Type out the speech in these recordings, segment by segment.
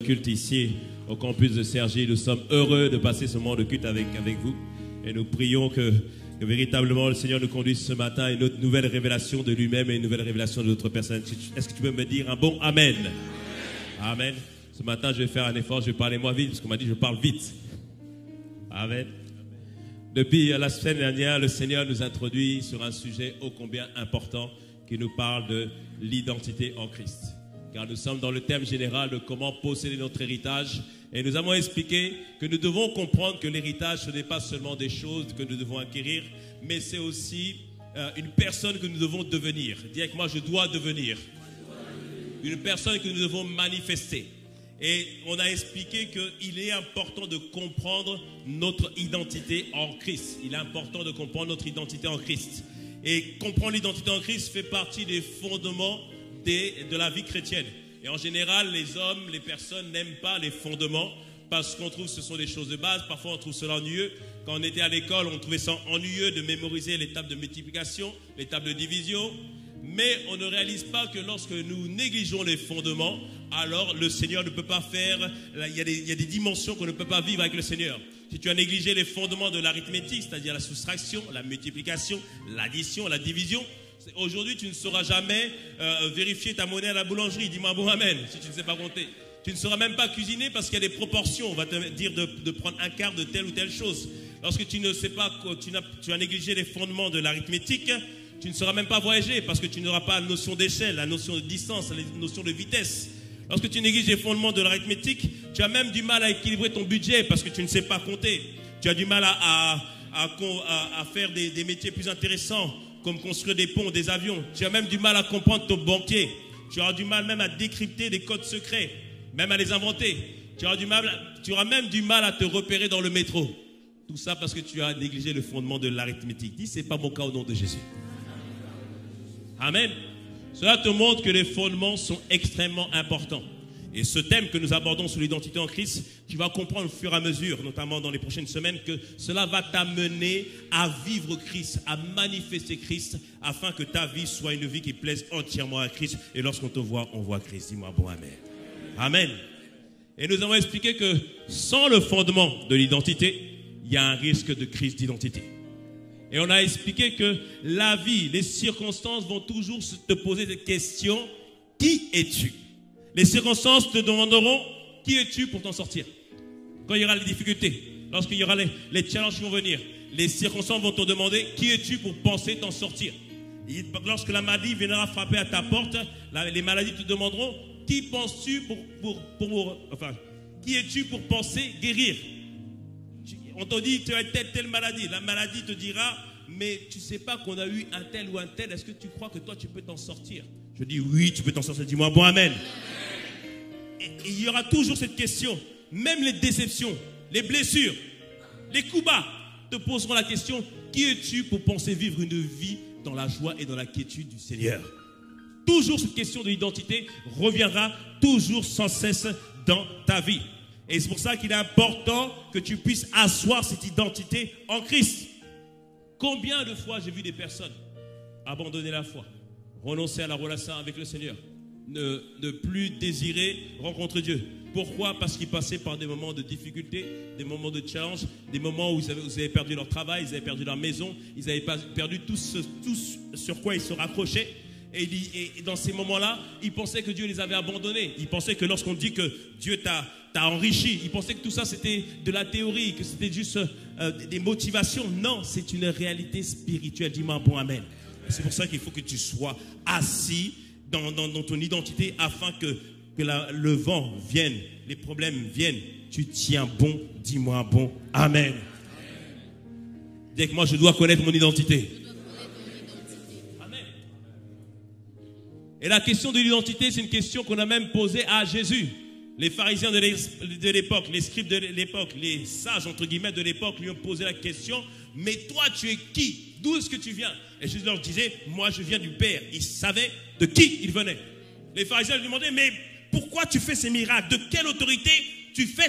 Culte ici au campus de Cergy. Nous sommes heureux de passer ce moment de culte avec vous et nous prions que véritablement le Seigneur nous conduise ce matin à une autre nouvelle révélation de lui-même et une nouvelle révélation de notre personne. Est-ce que tu peux me dire un bon Amen? Amen. Ce matin je vais faire un effort, je vais parler moins vite parce qu'on m'a dit que je parle vite. Amen. Depuis la semaine dernière, le Seigneur nous introduit sur un sujet ô combien important qui nous parle de l'identité en Christ. Car nous sommes dans le thème général de comment posséder notre héritage. Et nous avons expliqué que nous devons comprendre que l'héritage, ce n'est pas seulement des choses que nous devons acquérir, mais c'est aussi une personne que nous devons devenir. Dis avec moi, je dois devenir. Une personne que nous devons manifester. Et on a expliqué qu'il est important de comprendre notre identité en Christ. Il est important de comprendre notre identité en Christ. Et comprendre l'identité en Christ fait partie des fondements de la vie chrétienne. Et en général, les hommes, les personnes n'aiment pas les fondements parce qu'on trouve que ce sont des choses de base. Parfois, on trouve cela ennuyeux. Quand on était à l'école, on trouvait ça ennuyeux de mémoriser les tables de multiplication, les tables de division. Mais on ne réalise pas que lorsque nous négligeons les fondements, alors le Seigneur ne peut pas faire... Il y a des dimensions qu'on ne peut pas vivre avec le Seigneur. Si tu as négligé les fondements de l'arithmétique, c'est-à-dire la soustraction, la multiplication, l'addition, la division... Aujourd'hui, tu ne sauras jamais vérifier ta monnaie à la boulangerie. Dis-moi bon amen, si tu ne sais pas compter. Tu ne sauras même pas cuisiner parce qu'il y a des proportions. On va te dire de prendre un quart de telle ou telle chose. Lorsque tu ne sais pas, tu as négligé les fondements de l'arithmétique, tu ne sauras même pas voyager parce que tu n'auras pas la notion d'échelle, la notion de distance, la notion de vitesse. Lorsque tu négliges les fondements de l'arithmétique, tu as même du mal à équilibrer ton budget parce que tu ne sais pas compter. Tu as du mal à faire des métiers plus intéressants, comme construire des ponts, des avions. Tu as même du mal à comprendre ton banquier. Tu auras du mal même à décrypter des codes secrets, même à les inventer. Tu auras même du mal à te repérer dans le métro. Tout ça parce que tu as négligé le fondement de l'arithmétique. Dis, c'est pas mon cas au nom de Jésus. Amen. Cela te montre que les fondements sont extrêmement importants. Et ce thème que nous abordons sur l'identité en Christ, tu vas comprendre au fur et à mesure, notamment dans les prochaines semaines, que cela va t'amener à vivre Christ, à manifester Christ, afin que ta vie soit une vie qui plaise entièrement à Christ. Et lorsqu'on te voit, on voit Christ. Dis-moi bon amen. Amen. Et nous avons expliqué que sans le fondement de l'identité, il y a un risque de crise d'identité. Et on a expliqué que la vie, les circonstances vont toujours te poser des questions. Qui es-tu? Les circonstances te demanderont qui es-tu pour t'en sortir. Quand il y aura les difficultés, lorsqu'il y aura les challenges qui vont venir, les circonstances vont te demander qui es-tu pour penser t'en sortir. Et lorsque la maladie viendra frapper à ta porte, les maladies te demanderont qui penses-tu qui es-tu pour penser guérir. On te dit tu as telle maladie, la maladie te dira mais tu ne sais pas qu'on a eu un tel ou un tel, est-ce que tu crois que toi tu peux t'en sortir? Je dis oui, tu peux t'en sortir, dis-moi bon amen. Et il y aura toujours cette question, même les déceptions, les blessures, les coups bas te poseront la question, qui es-tu pour penser vivre une vie dans la joie et dans la quiétude du Seigneur? Toujours cette question de l'identité reviendra toujours sans cesse dans ta vie. Et c'est pour ça qu'il est important que tu puisses asseoir cette identité en Christ. Combien de fois j'ai vu des personnes abandonner la foi, renoncer à la relation avec le Seigneur, ne plus désirer rencontrer Dieu. Pourquoi? Parce qu'ils passaient par des moments de difficulté, des moments de challenge, des moments où ils avaient perdu leur travail, ils avaient perdu leur maison, ils avaient perdu tout ce sur quoi ils se raccrochaient. Et dans ces moments-là, ils pensaient que Dieu les avait abandonnés. Ils pensaient que lorsqu'on dit que Dieu t'a enrichi, ils pensaient que tout ça c'était de la théorie, que c'était juste des motivations. Non, c'est une réalité spirituelle. Dis-moi bon amen. C'est pour ça qu'il faut que tu sois assis dans ton identité afin que le vent vienne, les problèmes viennent. Tu tiens bon, dis-moi bon amen. Dis que moi je dois connaître mon identité. Et la question de l'identité, c'est une question qu'on a même posée à Jésus. Les pharisiens de l'époque, les scribes de l'époque, les sages entre guillemets de l'époque lui ont posé la question, mais toi tu es qui? D'où est-ce que tu viens? Et Jésus leur disait, moi je viens du Père. Ils savaient de qui il venait. Les pharisiens lui demandaient, mais pourquoi tu fais ces miracles? De quelle autorité tu fais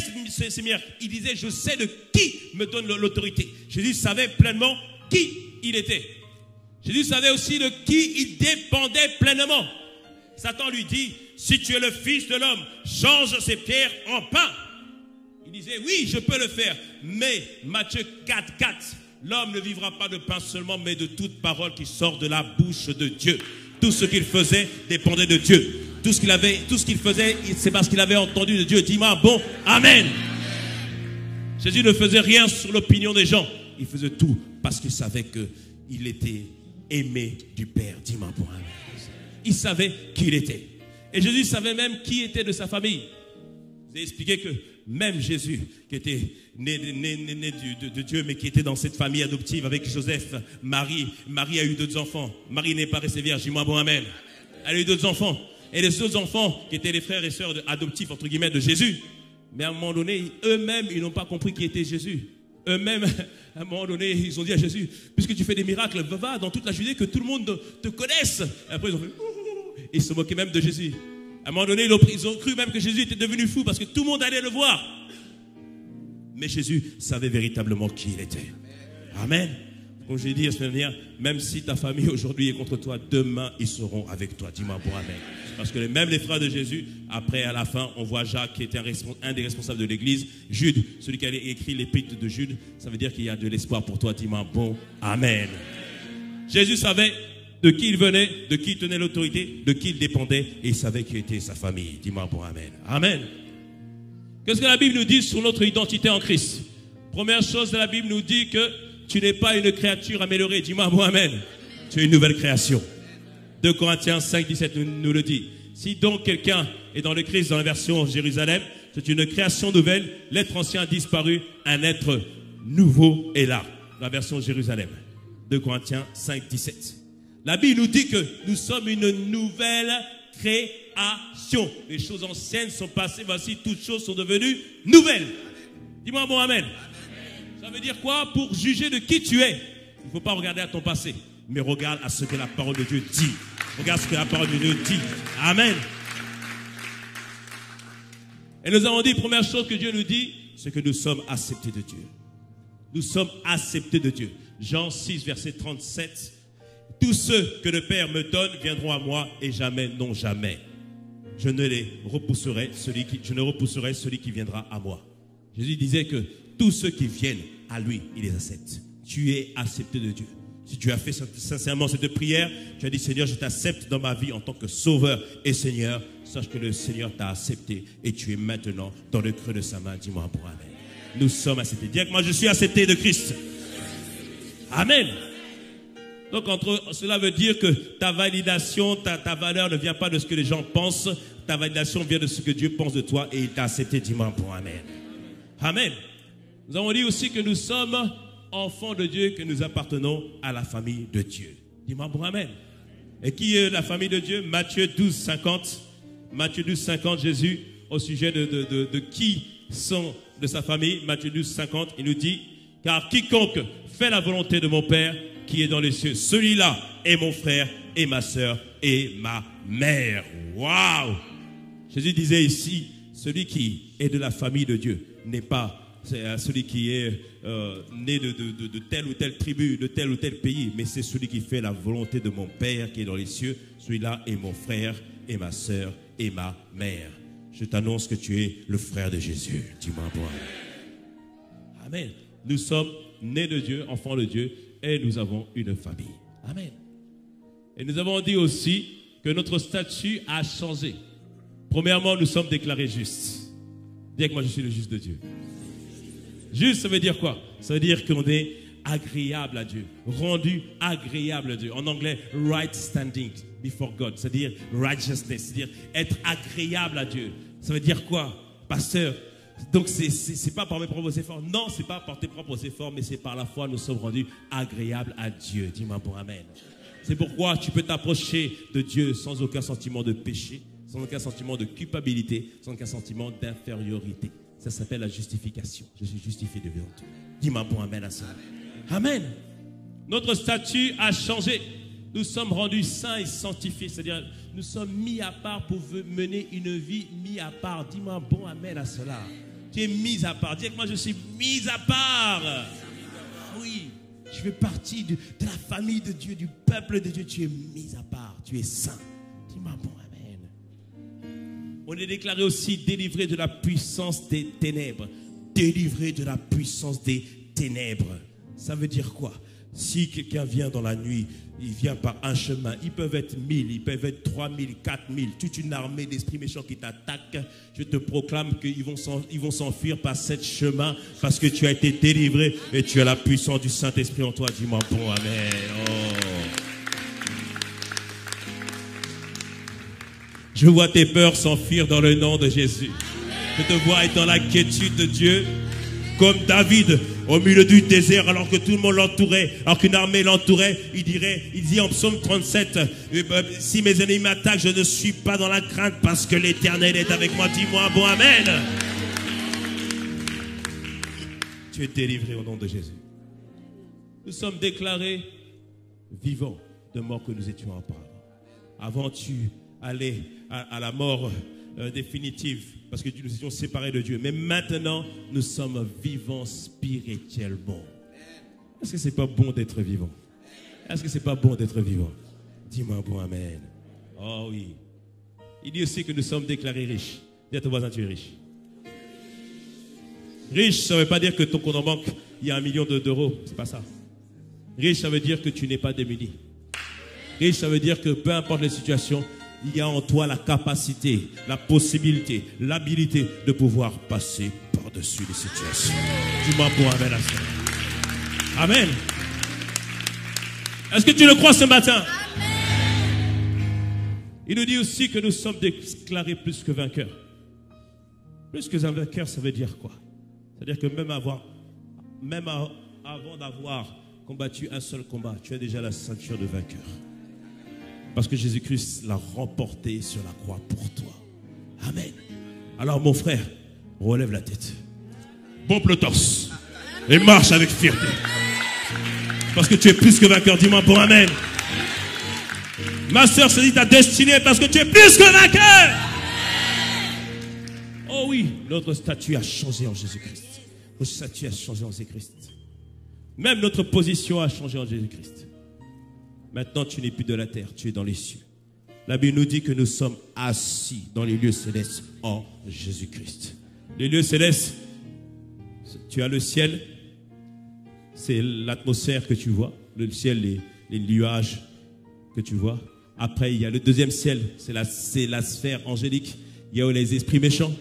ces miracles? Il disait, je sais de qui me donne l'autorité. Jésus savait pleinement qui il était. Jésus savait aussi de qui il dépendait pleinement. Satan lui dit, si tu es le Fils de l'homme, change ces pierres en pain. Il disait, oui, je peux le faire. Mais, Matthieu 4, 4, l'homme ne vivra pas de pain seulement, mais de toute parole qui sort de la bouche de Dieu. Tout ce qu'il faisait dépendait de Dieu. Tout ce qu'il faisait, c'est parce qu'il avait entendu de Dieu. Dis-moi, bon, amen. Jésus ne faisait rien sur l'opinion des gens. Il faisait tout parce qu'il savait qu'il était aimé du Père. Dis-moi, bon, amen. Il savait qui il était. Et Jésus savait même qui était de sa famille. Je vous ai expliqué que même Jésus, qui était né de Dieu, mais qui était dans cette famille adoptive avec Joseph, Marie a eu d'autres enfants. Marie n'est pas restée vierge. Dis-moi, bon, amen. Elle a eu d'autres enfants. Et les autres enfants, qui étaient les frères et sœurs adoptifs, entre guillemets, de Jésus. Mais à un moment donné, eux-mêmes, ils n'ont pas compris qui était Jésus. Eux-mêmes, à un moment donné, ils ont dit à Jésus, puisque tu fais des miracles, va dans toute la Judée, que tout le monde te connaisse. Et après, ils ont fait, ils se moquaient même de Jésus. À un moment donné, ils ont cru même que Jésus était devenu fou, parce que tout le monde allait le voir. Mais Jésus savait véritablement qui il était. Amen. Comme j'ai dit la semaine dernière, même si ta famille aujourd'hui est contre toi, demain, ils seront avec toi. Dis-moi bon amen. Parce que même les frères de Jésus, après, à la fin, on voit Jacques qui était un des responsables de l'église. Jude, celui qui a écrit l'épître de Jude, ça veut dire qu'il y a de l'espoir pour toi. Dis-moi bon amen. Jésus savait de qui il venait, de qui il tenait l'autorité, de qui il dépendait, et il savait qui était sa famille. Dis-moi bon amen. Amen. Qu'est-ce que la Bible nous dit sur notre identité en Christ? Première chose, la Bible nous dit que tu n'es pas une créature améliorée. Dis-moi bon amen. Tu es une nouvelle création. 2 Corinthiens 5, 17 nous le dit. Si donc quelqu'un est dans le Christ, dans la version Jérusalem, c'est une création nouvelle. L'être ancien a disparu, un être nouveau est là. La version Jérusalem. 2 Corinthiens 5, 17. La Bible nous dit que nous sommes une nouvelle création. Les choses anciennes sont passées, voici toutes choses sont devenues nouvelles. Dis-moi bon amen. Ça veut dire quoi? Pour juger de qui tu es, il ne faut pas regarder à ton passé, mais regarde à ce que la parole de Dieu dit. Regarde ce que la parole de Dieu dit. Amen. Et nous avons dit, première chose que Dieu nous dit, c'est que nous sommes acceptés de Dieu. Nous sommes acceptés de Dieu. Jean 6, verset 37. Tous ceux que le Père me donne viendront à moi et jamais, non jamais. Je ne repousserai celui qui viendra à moi. Jésus disait que tous ceux qui viennent à lui, il les accepte. Tu es accepté de Dieu. Si tu as fait sincèrement cette prière, tu as dit, Seigneur, je t'accepte dans ma vie en tant que sauveur et Seigneur. Sache que le Seigneur t'a accepté et tu es maintenant dans le creux de sa main. Dis-moi pour amen. Nous sommes acceptés. Dis avec moi, je suis accepté de Christ. Amen. Donc, cela veut dire que ta validation, ta valeur ne vient pas de ce que les gens pensent. Ta validation vient de ce que Dieu pense de toi et il t'a accepté. Dis-moi pour amen. Amen. Nous avons dit aussi que nous sommes enfants de Dieu, que nous appartenons à la famille de Dieu. Dis-moi bon amen. Et qui est la famille de Dieu? Matthieu 12, 50. Matthieu 12, 50, Jésus, au sujet de qui sont de sa famille. Matthieu 12, 50, il nous dit, car quiconque fait la volonté de mon Père qui est dans les cieux, celui-là est mon frère et ma sœur et ma mère. Waouh! Jésus disait ici, celui qui est de la famille de Dieu n'est pas celui qui est né de telle ou telle tribu, de tel ou tel pays, mais c'est celui qui fait la volonté de mon Père qui est dans les cieux. Celui-là est mon frère et ma sœur et ma mère. Je t'annonce que tu es le frère de Jésus. Dis-moi bon. Amen. Nous sommes nés de Dieu, enfants de Dieu, et nous avons une famille. Amen. Et nous avons dit aussi que notre statut a changé. Premièrement, nous sommes déclarés justes. Dis avec moi, je suis le juste de Dieu. Juste, ça veut dire quoi? Ça veut dire qu'on est agréable à Dieu, rendu agréable à Dieu. En anglais, right standing before God, c'est-à-dire righteousness, c'est-à-dire être agréable à Dieu. Ça veut dire quoi, pasteur? Donc, c'est pas par mes propres efforts. Non, c'est pas par tes propres efforts, mais c'est par la foi nous sommes rendus agréables à Dieu. Dis-moi bon amen. C'est pourquoi tu peux t'approcher de Dieu sans aucun sentiment de péché, sans aucun sentiment de culpabilité, sans aucun sentiment d'infériorité. Ça s'appelle la justification. Je suis justifié devant toi. Dis-moi bon amen à ça. Amen. Notre statut a changé. Nous sommes rendus saints et sanctifiés. C'est-à-dire, nous sommes mis à part pour mener une vie mis à part. Dis-moi bon amen à cela. Tu es mis à part. Dis avec moi, je suis mis à part. Oui, je fais partie de la famille de Dieu, du peuple de Dieu. Tu es mis à part. Tu es saint. Dis-moi bon amen. On est déclaré aussi délivré de la puissance des ténèbres. Délivré de la puissance des ténèbres. Ça veut dire quoi? Si quelqu'un vient dans la nuit, il vient par un chemin. Ils peuvent être 1000, ils peuvent être 3000, 4000. Toute une armée d'esprits méchants qui t'attaquent. Je te proclame qu'ils vont s'enfuir par ce chemin parce que tu as été délivré et tu as la puissance du Saint-Esprit en toi. Dis-moi bon, amen. Oh. Je vois tes peurs s'enfuir dans le nom de Jésus. Je te vois être dans la quiétude de Dieu, comme David au milieu du désert, alors que tout le monde l'entourait, alors qu'une armée l'entourait. Il dit en psaume 37, si mes ennemis m'attaquent, je ne suis pas dans la crainte parce que l'Éternel est avec moi. Dis-moi bon amen. Tu es délivré au nom de Jésus. Nous sommes déclarés vivants de mort que nous étions auparavant. Avant, tu allais à la mort définitive parce que nous étions séparés de Dieu. Mais maintenant, nous sommes vivants spirituellement. Est-ce que c'est pas bon d'être vivant? Est-ce que c'est pas bon d'être vivant? Dis-moi bon amen. Oh oui. Il dit aussi que nous sommes déclarés riches. Dis à ton voisin, tu es riche. Riche, ça ne veut pas dire que ton compte en banque, il y a 1 million d'euros. C'est pas ça. Riche, ça veut dire que tu n'es pas démuni. Riche, ça veut dire que peu importe les situations, il y a en toi la capacité, la possibilité, l'habilité de pouvoir passer par-dessus les situations. Dis-moi pour amen à ça. Amen. Est-ce que tu le crois ce matin? Il nous dit aussi que nous sommes déclarés plus que vainqueurs. Plus que vainqueurs, ça veut dire quoi? C'est-à-dire que même avant d'avoir combattu un seul combat, tu as déjà la ceinture de vainqueur. Parce que Jésus-Christ l'a remporté sur la croix pour toi. Amen. Alors mon frère, relève la tête. Pompe le torse. Et marche avec fierté. Parce que tu es plus que vainqueur. Dis-moi bon amen. Ma soeur, c'est dit ta destinée parce que tu es plus que vainqueur. Oh oui, notre statut a changé en Jésus-Christ. Notre statut a changé en Jésus-Christ. Même notre position a changé en Jésus-Christ. Maintenant, tu n'es plus de la terre, tu es dans les cieux. La Bible nous dit que nous sommes assis dans les lieux célestes en Jésus-Christ. Les lieux célestes, tu as le ciel, c'est l'atmosphère que tu vois. Le ciel, les nuages que tu vois. Après, il y a le deuxième ciel, c'est la sphère angélique. Il y a les esprits méchants.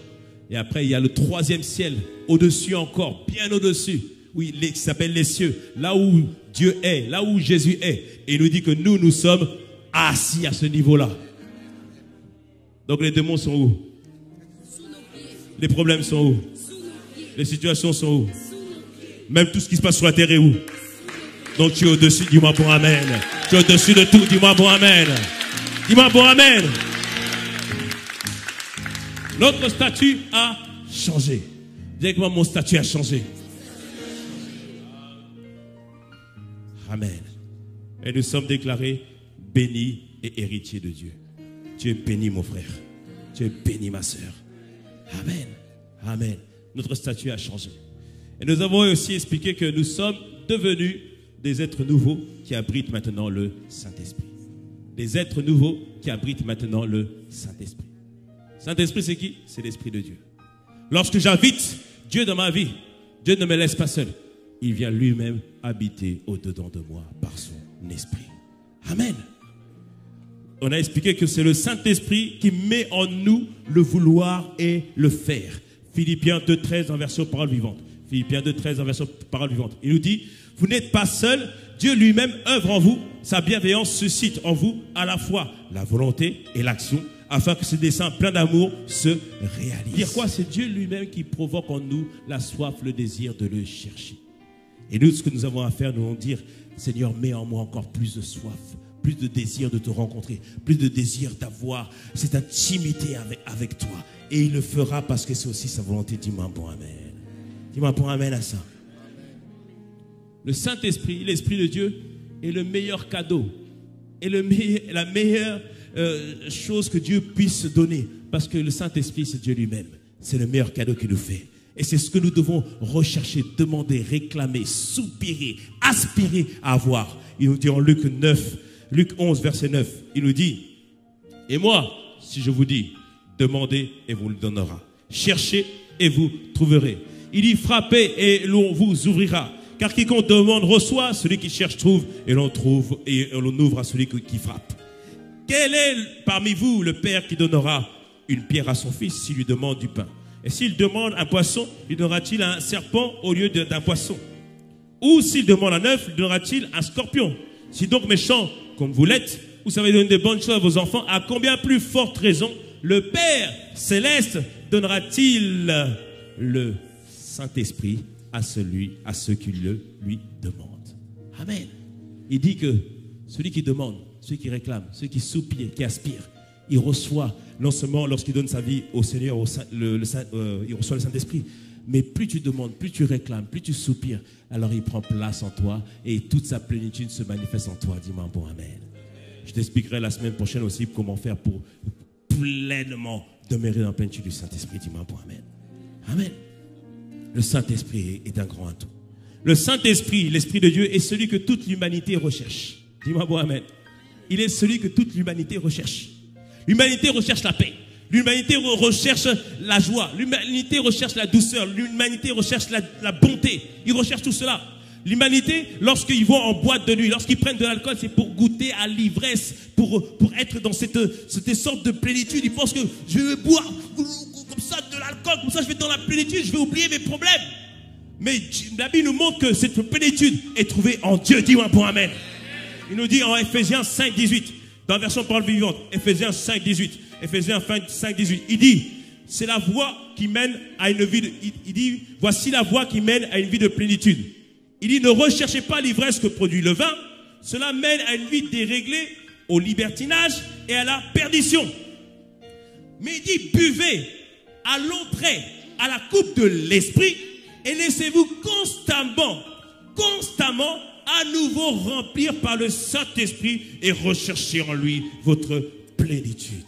Et après, il y a le troisième ciel, au-dessus encore, bien au-dessus. Oui, qui s'appelle les cieux, là où Dieu est, là où Jésus est. Et il nous dit que nous sommes assis à ce niveau-là. Donc les démons sont où? Les problèmes sont où? Les situations sont où? Même tout ce qui se passe sur la terre est où? Donc tu es au-dessus, dis-moi bon amen. Tu es au-dessus de tout, dis-moi bon amen. Dis-moi bon amen. Notre statut a changé. Dis avec moi, mon statut a changé. Amen. Et nous sommes déclarés bénis et héritiers de Dieu. Tu es béni, mon frère. Tu es béni, ma soeur. Amen. Amen. Notre statut a changé. Et nous avons aussi expliqué que nous sommes devenus des êtres nouveaux qui abritent maintenant le Saint-Esprit. Des êtres nouveaux qui abritent maintenant le Saint-Esprit. Saint-Esprit, c'est qui? C'est l'Esprit de Dieu. Lorsque j'invite Dieu dans ma vie, Dieu ne me laisse pas seul. Il vient lui-même habiter au-dedans de moi par son esprit. Amen. On a expliqué que c'est le Saint-Esprit qui met en nous le vouloir et le faire. Philippiens 2,13 en version parole vivante. Philippiens 2,13 en version parole vivante. Il nous dit, vous n'êtes pas seul, Dieu lui-même œuvre en vous, sa bienveillance suscite en vous à la fois la volonté et l'action, afin que ce dessein plein d'amour se réalise. Dire quoi? C'est Dieu lui-même qui provoque en nous la soif, le désir de le chercher. Et nous, ce que nous avons à faire, nous allons dire, Seigneur, mets en moi encore plus de soif, plus de désir de te rencontrer, plus de désir d'avoir cette intimité avec toi. Et il le fera parce que c'est aussi sa volonté. Dis-moi bon amen. Dis-moi bon amen à ça. Le Saint-Esprit, l'Esprit de Dieu, est le meilleur cadeau. Et la meilleure chose que Dieu puisse donner. Parce que le Saint-Esprit, c'est Dieu lui-même. C'est le meilleur cadeau qu'il nous fait. Et c'est ce que nous devons rechercher, demander, réclamer, soupirer, aspirer à avoir. Il nous dit en Luc 11, verset 9, il nous dit, et moi, si je vous dis, Demandez et vous le donnera. Cherchez et vous trouverez. Il dit frappez et l'on vous ouvrira. Car quiconque demande reçoit, celui qui cherche trouve et l'on trouve et l'on ouvre à celui qui frappe. Quel est parmi vous le père qui donnera une pierre à son fils s'il lui demande du pain? Et s'il demande un poisson, lui donnera-t-il un serpent au lieu d'un poisson? Ou s'il demande un œuf, lui donnera-t-il un scorpion? Si donc méchant comme vous l'êtes, vous savez donner de bonnes choses à vos enfants, à combien plus forte raison le Père Céleste donnera-t-il le Saint-Esprit à ceux qui le lui demandent? Amen. Il dit que celui qui demande, celui qui réclame, celui qui soupire, qui aspire, il reçoit non seulement lorsqu'il donne sa vie au Seigneur, il reçoit le Saint-Esprit, mais plus tu demandes, plus tu réclames, plus tu soupires, alors il prend place en toi et toute sa plénitude se manifeste en toi. Dis-moi un bon amen. Je t'expliquerai la semaine prochaine aussi comment faire pour pleinement demeurer dans la plénitude du Saint-Esprit. Dis-moi un bon amen. Amen. Le Saint-Esprit est un grand atout. Le Saint-Esprit, l'Esprit de Dieu, est celui que toute l'humanité recherche. Dis-moi un bon amen. Il est celui que toute l'humanité recherche. L'humanité recherche la paix. L'humanité recherche la joie. L'humanité recherche la douceur. L'humanité recherche la bonté. Ils recherchent tout cela. L'humanité, lorsqu'ils vont en boîte de nuit, lorsqu'ils prennent de l'alcool, c'est pour goûter à l'ivresse, pour être dans cette sorte de plénitude. Ils pensent que je vais boire comme ça de l'alcool, comme ça je vais être dans la plénitude, je vais oublier mes problèmes. Mais la Bible nous montre que cette plénitude est trouvée en Dieu. Dis-moi un bon amen. Il nous dit en Ephésiens 5, 18, dans la version parole vivante, Ephésiens 5, 18, Ephésiens 5, 18, il dit, c'est la voie qui mène à une vie il dit, voici la voie qui mène à une vie de plénitude. Il dit, ne recherchez pas l'ivresse que produit le vin, cela mène à une vie déréglée, au libertinage et à la perdition. Mais il dit, buvez à l'entrée, à la coupe de l'esprit, et laissez-vous constamment, à nouveau remplir par le Saint-Esprit et rechercher en lui votre plénitude.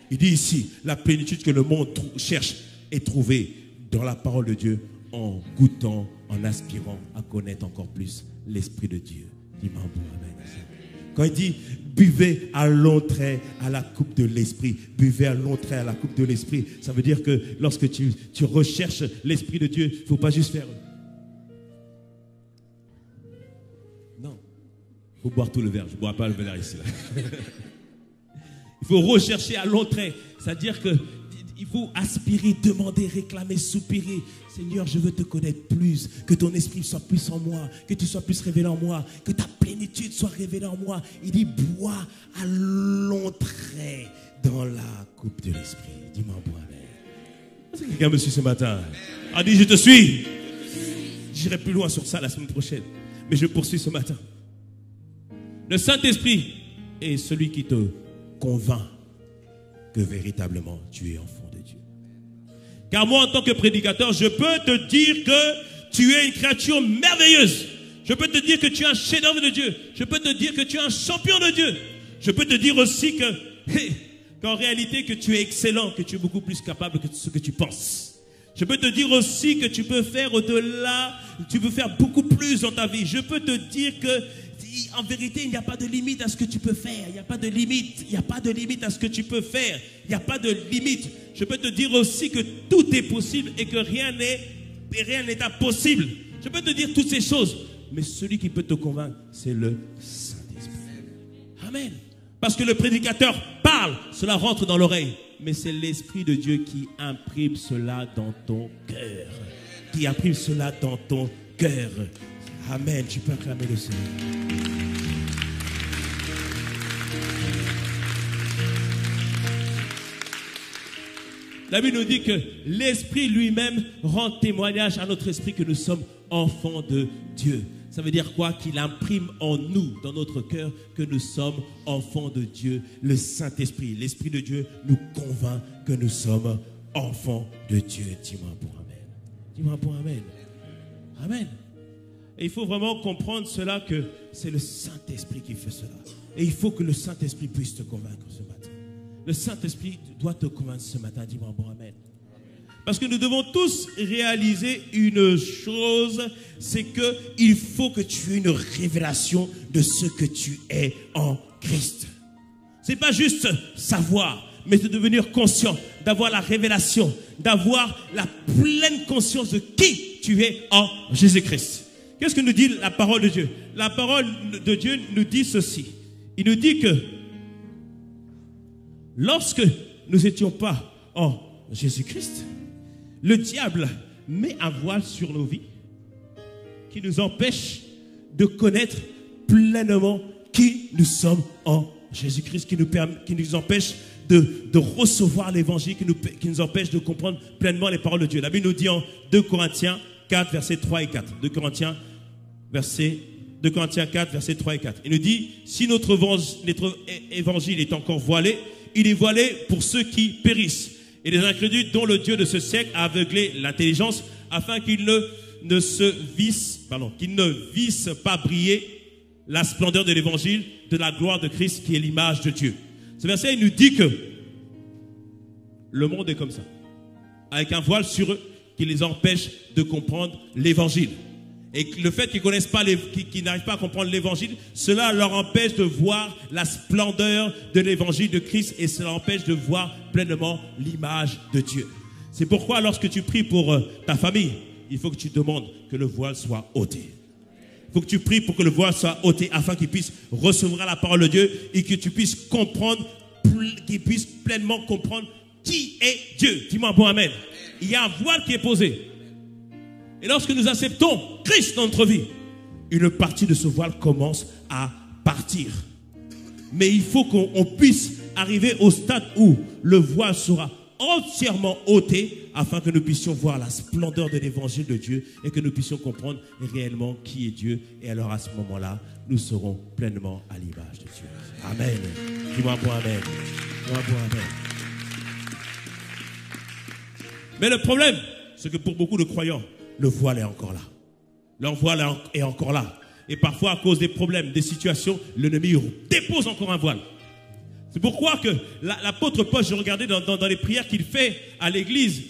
Il dit ici, la plénitude que le monde cherche est trouvée dans la parole de Dieu en goûtant, en aspirant à connaître encore plus l'Esprit de Dieu. Dis-moi bon amen. Quand il dit buvez à l'entrée à la coupe de l'Esprit, buvez à l'entrée à la coupe de l'Esprit, ça veut dire que lorsque tu recherches l'Esprit de Dieu, il ne faut pas juste faire... Non, il faut boire tout le verre. Je ne bois pas le verre ici. Là. Il faut rechercher à l'entrée, c'est-à-dire que il faut aspirer, demander, réclamer, soupirer. Seigneur, je veux te connaître plus, que ton esprit soit plus en moi, que tu sois plus révélé en moi, que ta plénitude soit révélée en moi. Il dit, bois à l'entrée dans la coupe de l'esprit. Dis-moi, bois amen. Est-ce que quelqu'un me suit ce matin? A dit, je te suis. J'irai plus loin sur ça la semaine prochaine, mais je poursuis ce matin. Le Saint-Esprit est celui qui te convainc que véritablement tu es enfant de Dieu. Car moi, en tant que prédicateur, je peux te dire que tu es une créature merveilleuse. Je peux te dire que tu es un chef-d'œuvre de Dieu. Je peux te dire que tu es un champion de Dieu. Je peux te dire aussi qu'en réalité, que tu es excellent, que tu es beaucoup plus capable que ce que tu penses. Je peux te dire aussi que tu peux faire au-delà, tu peux faire beaucoup plus dans ta vie. Je peux te dire que en vérité, il n'y a pas de limite à ce que tu peux faire. Il n'y a pas de limite. Il n'y a pas de limite à ce que tu peux faire. Il n'y a pas de limite. Je peux te dire aussi que tout est possible et que rien n'est impossible. Je peux te dire toutes ces choses. Mais celui qui peut te convaincre, c'est le Saint-Esprit. Amen. Parce que le prédicateur parle, cela rentre dans l'oreille. Mais c'est l'Esprit de Dieu qui imprime cela dans ton cœur. Qui imprime cela dans ton cœur. Amen. Tu peux acclamer le Seigneur. La Bible nous dit que l'Esprit lui-même rend témoignage à notre esprit que nous sommes enfants de Dieu. Ça veut dire quoi? Qu'il imprime en nous, dans notre cœur, que nous sommes enfants de Dieu. Le Saint-Esprit, l'Esprit de Dieu nous convainc que nous sommes enfants de Dieu. Dis-moi un bon amen. Dis-moi un bon amen. Amen. Et il faut vraiment comprendre cela, que c'est le Saint-Esprit qui fait cela. Et il faut que le Saint-Esprit puisse te convaincre ce matin. Le Saint-Esprit doit te convaincre ce matin. Dis-moi un bon amen. Parce que nous devons tous réaliser une chose, c'est qu'il faut que tu aies une révélation de ce que tu es en Christ. Ce n'est pas juste savoir, mais de devenir conscient, d'avoir la révélation, d'avoir la pleine conscience de qui tu es en Jésus-Christ. Qu'est-ce que nous dit la parole de Dieu? La parole de Dieu nous dit ceci. Il nous dit que lorsque nous n'étions pas en Jésus-Christ, le diable met un voile sur nos vies qui nous empêche de connaître pleinement qui nous sommes en Jésus-Christ, qui nous empêche de recevoir l'évangile, qui nous empêche de comprendre pleinement les paroles de Dieu. La Bible nous dit en 2 Corinthiens 4, versets 3 et 4. 2 Corinthiens 4, versets 3 et 4. Il nous dit, si notre évangile est encore voilé, il est voilé pour ceux qui périssent. Et les incrédules dont le Dieu de ce siècle a aveuglé l'intelligence, afin qu'ils ne vissent pas briller la splendeur de l'évangile, de la gloire de Christ qui est l'image de Dieu. Ce verset, il nous dit que le monde est comme ça, avec un voile sur eux qui les empêche de comprendre l'évangile. Et le fait qu'ils connaissent pas, qu'ils n'arrivent pas à comprendre l'évangile, cela leur empêche de voir la splendeur de l'évangile de Christ et cela empêche de voir pleinement l'image de Dieu. C'est pourquoi lorsque tu pries pour ta famille, il faut que tu demandes que le voile soit ôté. Il faut que tu pries pour que le voile soit ôté afin qu'ils puissent recevoir la parole de Dieu et que tu puisses comprendre, qu'ils puissent pleinement comprendre qui est Dieu. Dis-moi bon amen. Il y a un voile qui est posé. Et lorsque nous acceptons Christ dans notre vie, une partie de ce voile commence à partir. Mais il faut qu'on puisse arriver au stade où le voile sera entièrement ôté afin que nous puissions voir la splendeur de l'évangile de Dieu et que nous puissions comprendre réellement qui est Dieu. Et alors à ce moment-là, nous serons pleinement à l'image de Dieu. Amen. Dis-moi bon amen. Dis-moi bon amen. Mais le problème, c'est que pour beaucoup de croyants, le voile est encore là. Leur voile est encore là. Et parfois, à cause des problèmes, des situations, l'ennemi dépose encore un voile. C'est pourquoi que l'apôtre Paul, je regardais dans les prières qu'il fait à l'église,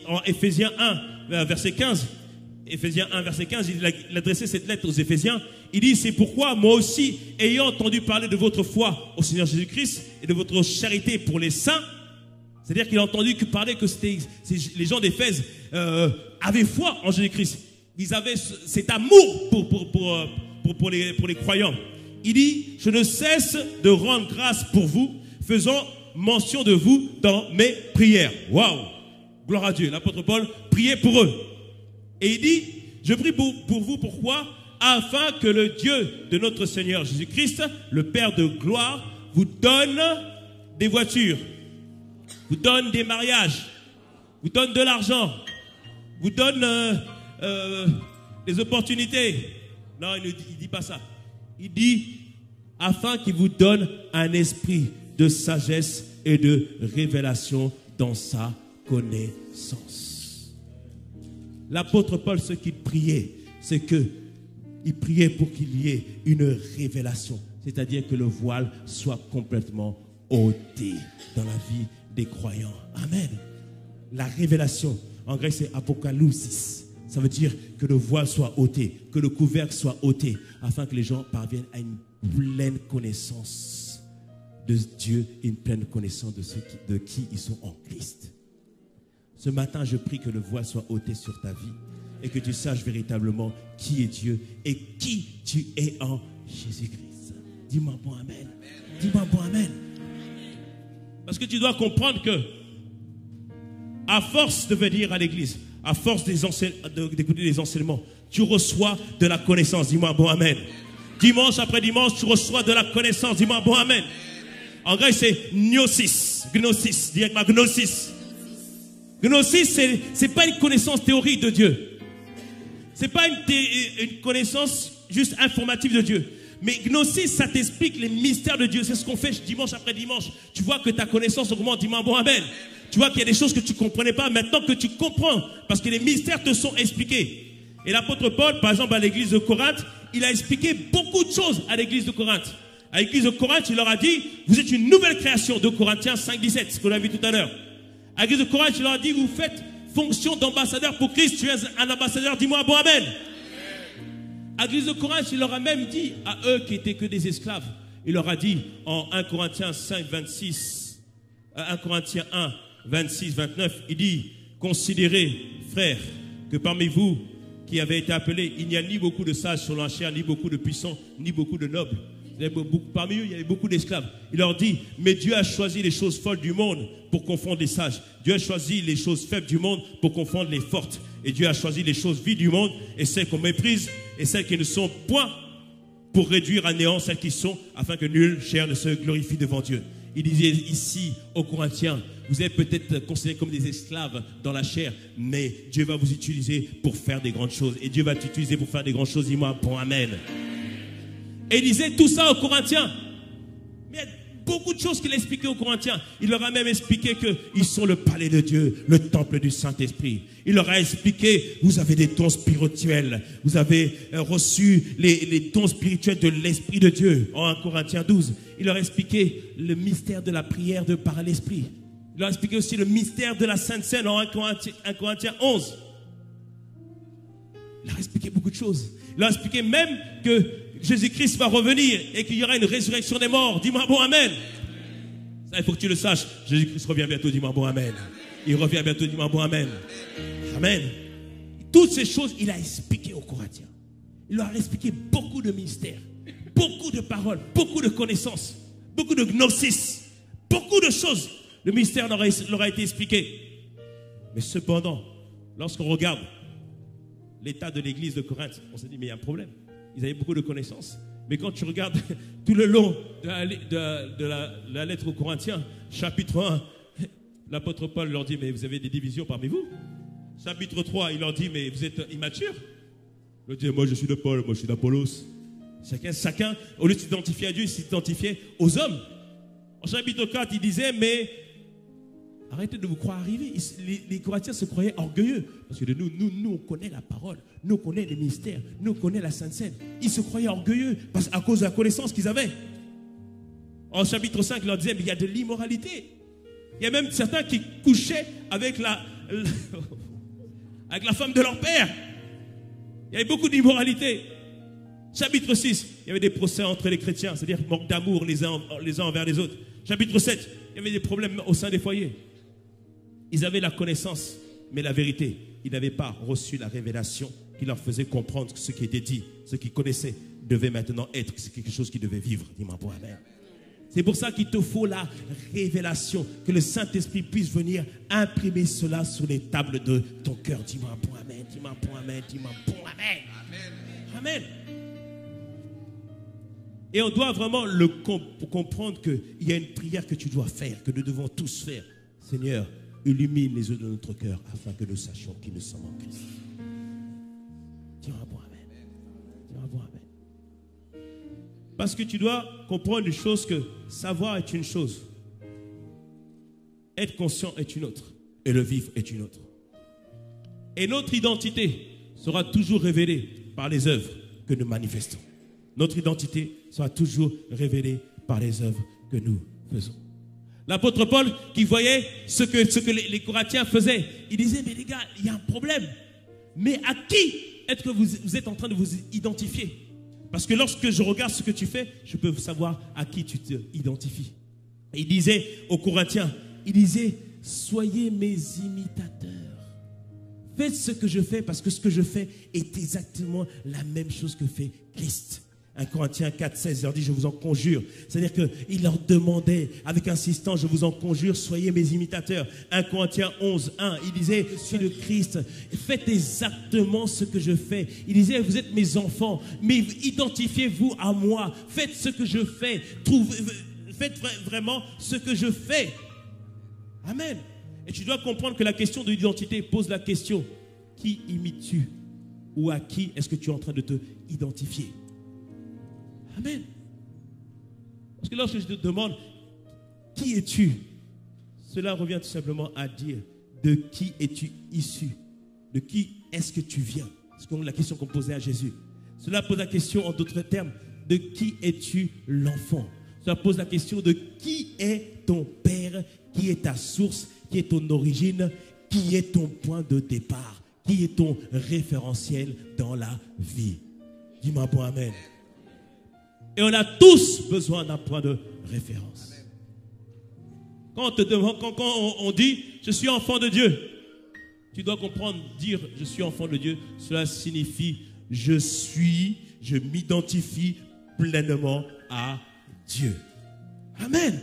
en Éphésiens 1, verset 15, Éphésiens 1, verset 15, il adressait cette lettre aux Éphésiens. Il dit, c'est pourquoi moi aussi, ayant entendu parler de votre foi au Seigneur Jésus-Christ et de votre charité pour les saints, c'est-à-dire qu'il a entendu parler que les gens d'Éphèse avaient foi en Jésus-Christ. Ils avaient cet amour pour les croyants. Il dit, je ne cesse de rendre grâce pour vous, faisant mention de vous dans mes prières. Waouh! Gloire à Dieu. L'apôtre Paul priait pour eux. Et il dit, je prie pour vous, pourquoi? Afin que le Dieu de notre Seigneur Jésus-Christ, le Père de gloire, vous donne des voitures, vous donne des mariages, vous donne de l'argent, vous donne des opportunités. Non, il ne dit pas ça. Il dit, afin qu'il vous donne un esprit de sagesse et de révélation dans sa connaissance. L'apôtre Paul, ce qu'il priait, c'est qu'il priait pour qu'il y ait une révélation. C'est-à-dire que le voile soit complètement ôté dans la vie des croyants. Amen. La révélation, en grec, c'est apocalypsis. Ça veut dire que le voile soit ôté, que le couvercle soit ôté, afin que les gens parviennent à une pleine connaissance de Dieu et une pleine connaissance de qui ils sont en Christ. Ce matin, je prie que le voile soit ôté sur ta vie et que tu saches véritablement qui est Dieu et qui tu es en Jésus-Christ. Dis-moi bon amen. Dis-moi bon amen. Parce que tu dois comprendre que, à force de venir à l'église, à force d'écouter les enseignements, tu reçois de la connaissance. Dis-moi bon amen. Dimanche après dimanche, tu reçois de la connaissance. Dis-moi bon amen. En grec, c'est gnosis. Gnosis. Dis avec ma gnosis. Gnosis, c'est pas une connaissance théorique de Dieu. C'est pas une connaissance juste informative de Dieu. Mais gnosis, ça t'explique les mystères de Dieu. C'est ce qu'on fait dimanche après dimanche. Tu vois que ta connaissance augmente. Dis-moi bon amen. Tu vois qu'il y a des choses que tu ne comprenais pas, maintenant que tu comprends, parce que les mystères te sont expliqués. Et l'apôtre Paul, par exemple, à l'église de Corinthe, il a expliqué beaucoup de choses à l'église de Corinthe. À l'église de Corinthe, il leur a dit, vous êtes une nouvelle création, de Corinthiens 5, 17, ce qu'on a vu tout à l'heure. À l'église de Corinthe, il leur a dit, vous faites fonction d'ambassadeur pour Christ, tu es un ambassadeur, dis-moi bon amen. À l'église de Corinthe, il leur a même dit, à eux qui étaient que des esclaves, il leur a dit, en 1 Corinthiens 5, 26, 1 Corinthiens 1, 26, 29, il dit, considérez, frères, que parmi vous qui avez été appelés, il n'y a ni beaucoup de sages sur la chair, ni beaucoup de puissants, ni beaucoup de nobles. Parmi eux, il y avait beaucoup d'esclaves. Il leur dit, mais Dieu a choisi les choses folles du monde pour confondre les sages. Dieu a choisi les choses faibles du monde pour confondre les fortes. Et Dieu a choisi les choses viles du monde et celles qu'on méprise et celles qui ne sont point pour réduire à néant celles qui sont, afin que nulle chair ne se glorifie devant Dieu. Il disait ici aux Corinthiens, vous êtes peut-être considérés comme des esclaves dans la chair, mais Dieu va vous utiliser pour faire des grandes choses. Et Dieu va t'utiliser pour faire des grandes choses. Dis-moi, bon, amen. Et il disait tout ça aux Corinthiens. Mais il y a beaucoup de choses qu'il a expliquées aux Corinthiens. Il leur a même expliqué qu'ils sont le palais de Dieu, le temple du Saint-Esprit. Il leur a expliqué, vous avez des dons spirituels. Vous avez reçu les dons spirituels de l'Esprit de Dieu. En 1 Corinthiens 12, il leur a expliqué le mystère de la prière par l'Esprit. Il leur a expliqué aussi le mystère de la Sainte Seine en 1 Corinthiens 11. Il leur a expliqué beaucoup de choses. Il leur a expliqué même que Jésus-Christ va revenir et qu'il y aura une résurrection des morts. Dis-moi bon amen. Ça, il faut que tu le saches. Jésus-Christ revient bientôt. Dis-moi bon amen. Il revient bientôt. Dis-moi bon amen. Amen. Toutes ces choses, il a expliqué aux Corinthiens. Il leur a expliqué beaucoup de mystères, beaucoup de paroles, beaucoup de connaissances, beaucoup de gnosis, beaucoup de choses. Le mystère leur a été expliqué. Mais cependant, lorsqu'on regarde l'état de l'église de Corinthe, on s'est dit, mais il y a un problème. Ils avaient beaucoup de connaissances. Mais quand tu regardes tout le long de la lettre aux Corinthiens, chapitre 1, l'apôtre Paul leur dit, mais vous avez des divisions parmi vous. Chapitre 3, il leur dit, mais vous êtes immatures. Il leur dit, moi je suis de Paul, moi je suis d'Apollos. Chacun, au lieu de s'identifier à Dieu, il s'identifiait aux hommes. En chapitre 4, il disait, mais arrêtez de vous croire arrivés. Les Corinthiens se croyaient orgueilleux. Parce que nous, on connaît la parole. Nous, on connaît les mystères. Nous, on connaît la Sainte Seine. Ils se croyaient orgueilleux à cause de la connaissance qu'ils avaient. En chapitre 5, il leur disait, mais il y a de l'immoralité. Il y a même certains qui couchaient avec la femme de leur père. Il y avait beaucoup d'immoralité. Chapitre 6, il y avait des procès entre les chrétiens, c'est-à-dire manque d'amour les uns envers les autres. Chapitre 7, il y avait des problèmes au sein des foyers. Ils avaient la connaissance, mais la vérité, ils n'avaient pas reçu la révélation qui leur faisait comprendre que ce qui était dit, ce qu'ils connaissaient, devait maintenant être, c'est quelque chose qu'ils devaient vivre. Dis-moi bon amen. C'est pour ça qu'il te faut la révélation, que le Saint-Esprit puisse venir imprimer cela sur les tables de ton cœur. Dis-moi bon amen, dis-moi bon amen, dis-moi bon amen. Amen. Et on doit vraiment comprendre qu'il y a une prière que tu dois faire, que nous devons tous faire. Seigneur, illumine les yeux de notre cœur afin que nous sachions qui nous sommes en Christ. Dis-moi bon amen. Dis-moi bon amen. Parce que tu dois comprendre une chose, que savoir est une chose, être conscient est une autre, et le vivre est une autre. Et notre identité sera toujours révélée par les œuvres que nous manifestons. Notre identité sera toujours révélée par les œuvres que nous faisons. L'apôtre Paul, qui voyait ce que les Corinthiens faisaient, il disait, mais les gars, il y a un problème. Mais à qui est-ce que vous êtes en train de vous identifier? Parce que lorsque je regarde ce que tu fais, je peux savoir à qui tu te identifies. Et il disait aux Corinthiens, il disait, soyez mes imitateurs. Faites ce que je fais, parce que ce que je fais est exactement la même chose que fait Christ. 1 Corinthiens 4, 16, il leur dit, je vous en conjure. C'est-à-dire qu'il leur demandait avec insistance, je vous en conjure, soyez mes imitateurs. 1 Corinthiens 11, 1, il disait, je suis le Christ, faites exactement ce que je fais. Il disait, vous êtes mes enfants, mais identifiez-vous à moi. Faites ce que je fais. Faites vraiment ce que je fais. Amen. Et tu dois comprendre que la question de l'identité pose la question, qui imites-tu? Ou à qui est-ce que tu es en train de te identifier? Amen. Parce que lorsque je te demande, qui es-tu? Cela revient tout simplement à dire, de qui es-tu issu? De qui est-ce que tu viens? C'est la question qu'on posait à Jésus. Cela pose la question, en d'autres termes, de qui es-tu l'enfant? Cela pose la question de qui est ton père, qui est ta source, qui est ton origine, qui est ton point de départ, qui est ton référentiel dans la vie. Dis-moi bon amen. Et on a tous besoin d'un point de référence. Quand on te demande, quand on dit « Je suis enfant de Dieu », tu dois comprendre, dire « Je suis enfant de Dieu », cela signifie « je m'identifie pleinement à Dieu. » Amen.